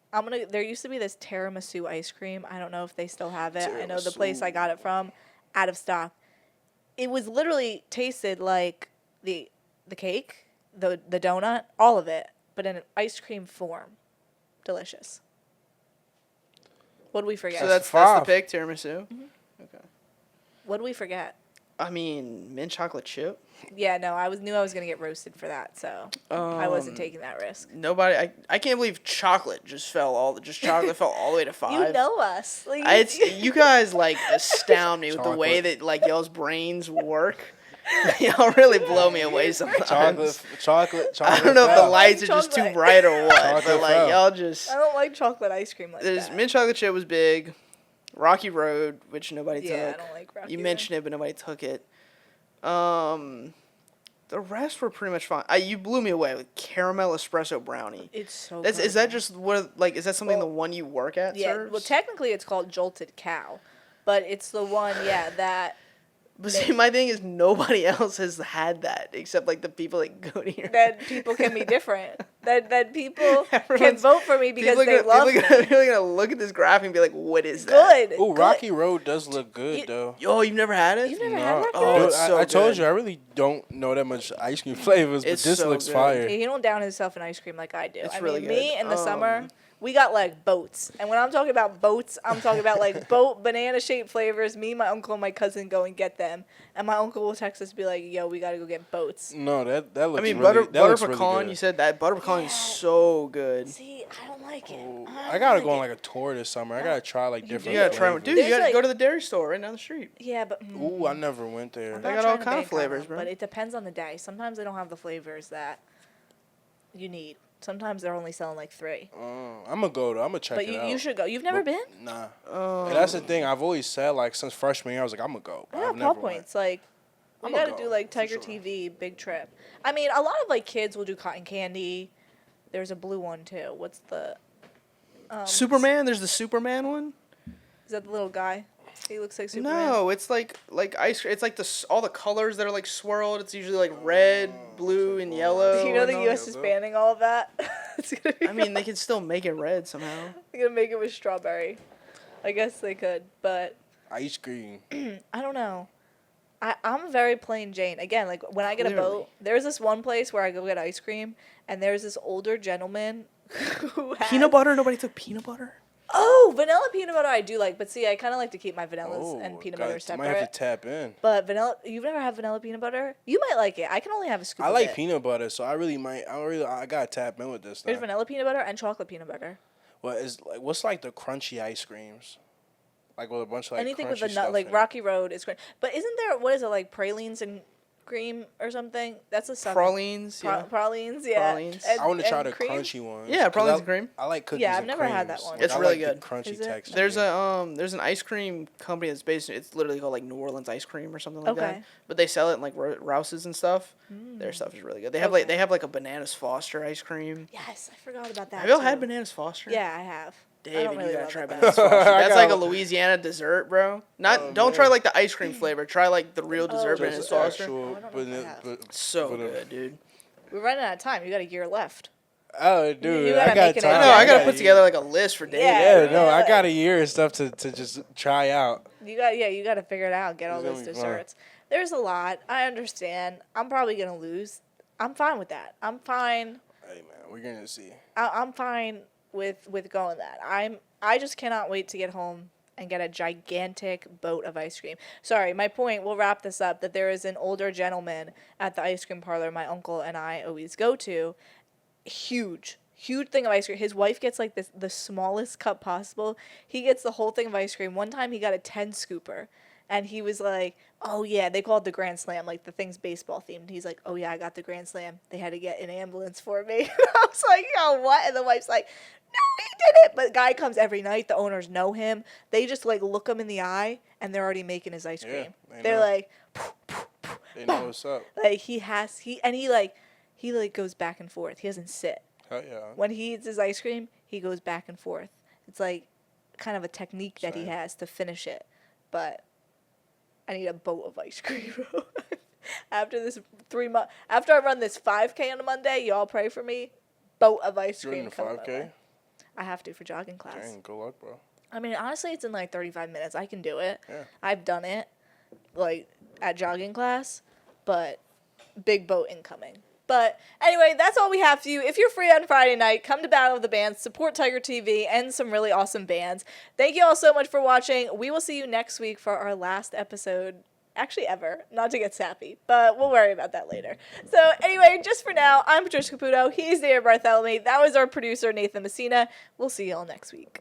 there used to be this tiramisu ice cream. I don't know if they still have it. I know the place I got it from. out of stock. It was literally tasted like the cake, the donut, all of it, but in an ice cream form. Delicious. What did we forget? So that's the five. pick, tiramisu. Okay. What did we forget? I mean, mint chocolate chip. Yeah, no, knew I was gonna get roasted for that, so I wasn't taking that risk. Nobody. I can't believe chocolate fell all the way to 5. You know us. Like, You guys like astound me with the way that like y'all's brains work. Y'all really blow me away sometimes. Chocolate. I don't know if the fell. lights are just too Chocolate. bright or what, Chocolate but like fell. y'all just. I don't like chocolate ice cream like that. Mint chocolate chip was big. Rocky Road, which nobody Yeah, took. I don't like Rocky You Road. mentioned it, but nobody took it. The rest were pretty much fine. You blew me away with caramel espresso brownie. It's so Is good. that just what like is that something Well, the one you work at Yeah, serves? well, technically it's called Jolted Cow, but it's the one, that But see, my thing is nobody else has had that except like the people that go to your. that people can be different. That people can Everyone's- vote for me because people they love me. people are gonna look at this graphic and be like, "What is that?" Good. Ooh, good. Rocky Road does look good You- though. Yo, you've never had it? You've never No. had Rocky Oh, Road? Dude, it's so I told good. you I really don't know that much ice cream flavors, but It's this so looks good. fire. Yeah, he don't down himself in ice cream like I do. It's I really mean, me good. in the summer, we got like boats. And when I'm talking about boats, I'm talking about like boat banana shaped flavors. Me, my uncle, and my cousin go and get them. And my uncle will text us and be like, yo, we got to go get boats. No, that looks I mean, really, that butter looks really pecan. good. You said that butter pecan is Yeah. so good. See, I don't like it. Ooh, don't I gotta go on it. like a tour this summer. I gotta try like different. You gotta try one, flavors. dude. You There's, gotta like- go to the dairy store right down the street. Yeah, but... Ooh, I never went there. I'm They not got all trying to kind of bank on flavors, them, bro. But it depends on the day. Sometimes they don't have the flavors that you need. Sometimes they're only selling like 3. I'm gonna go though. I'm gonna check But it out. you should go. You've never been? Nah. And that's the thing. I've always said like since freshman year, I was like, I'm gonna go. But Yeah, I've never Paw went. Points. Like, we I'ma gotta go, do like for Tiger sure. TV, big trip. I mean, a lot of like kids will do cotton candy. There's a blue one too. What's the... Superman. There's the Superman one. Is that the little guy? He looks like Superman. No, it's like ice cream. It's like all the colors that are like swirled. It's usually like red, blue, and yellow. Do you know and the all U.S. is banning all of that? It's gonna be I mean, they can still make it red somehow. they're gonna make it with strawberry. I guess they could, but Ice cream. I don't know. I'm very plain Jane. Again, like when I get a Clearly. boat, there's this one place where I go get ice cream, and there's this older gentleman who has... Peanut butter. Nobody took peanut butter. Oh, vanilla peanut butter I do like, but see, I kind of like to keep my vanillas Oh, and peanut God, butter Might separate. have to tap in. But vanilla, you've never had vanilla peanut butter? You might like it. I can only have a scoop. I of like it. peanut butter, so I gotta tap in with this. There's Now. vanilla peanut butter and chocolate peanut butter. What is like? What's like the crunchy ice creams? Like with a bunch of like Anything with crunchy a stuff nut, like in it. Rocky Road is great. But isn't there, what is it, like pralines and cream or something? That's a southern. Pralines. Yeah. Pralines, yeah. Pralines. And- I want to try and the cream? crunchy ones. Yeah, 'cause pralines and cream. I like cookies. Yeah, I've and never had that creams. one. Like, It's I really like good. The crunchy Is it? texture. There's there's an ice cream company that's based. It's literally called like New Orleans ice cream or something like that. Okay. But they sell it in like Rouse's and stuff. Their stuff is really good. They have Okay. like a bananas Foster ice cream. Yes, I forgot about that. Have y'all too. had bananas Foster? Yeah, I have. I David, don't really you gotta love try it, though. bananas Foster. I That's like a gotta- Louisiana dessert, bro. Not Oh, don't try man. like the ice cream flavor. Try like the real dessert Just bananas Foster. actual I don't know if I vanilla- have. but- So vanilla- good, dude. We're running out of time. You got a year left. Oh, dude, You gotta I got make it time. a I know. I gotta Yeah. put together like a list for David. Yeah. Yeah, no, I got a year of stuff to just try out. You got to figure it out. Get all It's those gonna be fun. desserts. There's a lot. I understand. I'm probably gonna lose. I'm fine with that. I'm fine. Hey man, we're gonna see. I'm fine with going that. I just cannot wait to get home and get a gigantic boat of ice cream. Sorry, my point, we'll wrap this up, that there is an older gentleman at the ice cream parlor my uncle and I always go to. Huge thing of ice cream. His wife gets like the smallest cup possible. He gets the whole thing of ice cream. One time he got a 10 scooper. And he was like, oh, yeah, they call it the Grand Slam. Like, the thing's baseball themed. He's like, oh, yeah, I got the Grand Slam. They had to get an ambulance for me. I was like, yo, what? And the wife's like, no, he did it. But the guy comes every night. The owners know him. They just, like, look him in the eye, and they're already making his ice Yeah, cream. they They're know. like, They know what's up. like, he goes back and forth. He doesn't sit. Hell yeah. When he eats his ice cream, he goes back and forth. It's like kind of a technique that he Same. has to finish it. But I need a boat of ice cream. After this after I run this 5K on a Monday, y'all pray for me. Boat of ice You're cream. in the coming my 5K? way. I have to for jogging class. Dang, good luck, bro. I mean, honestly, it's in like 35 minutes. I can do it. Yeah. I've done it. like at jogging class, but big boat incoming. But anyway, that's all we have for you. If you're free on Friday night, come to Battle of the Bands, support Tiger TV and some really awesome bands. Thank you all so much for watching. We will see you next week for our last episode, actually ever, not to get sappy, but we'll worry about that later. So anyway, just for now, I'm Patricia Caputo. He's David Bartholomew. That was our producer, Nathan Messina. We'll see you all next week.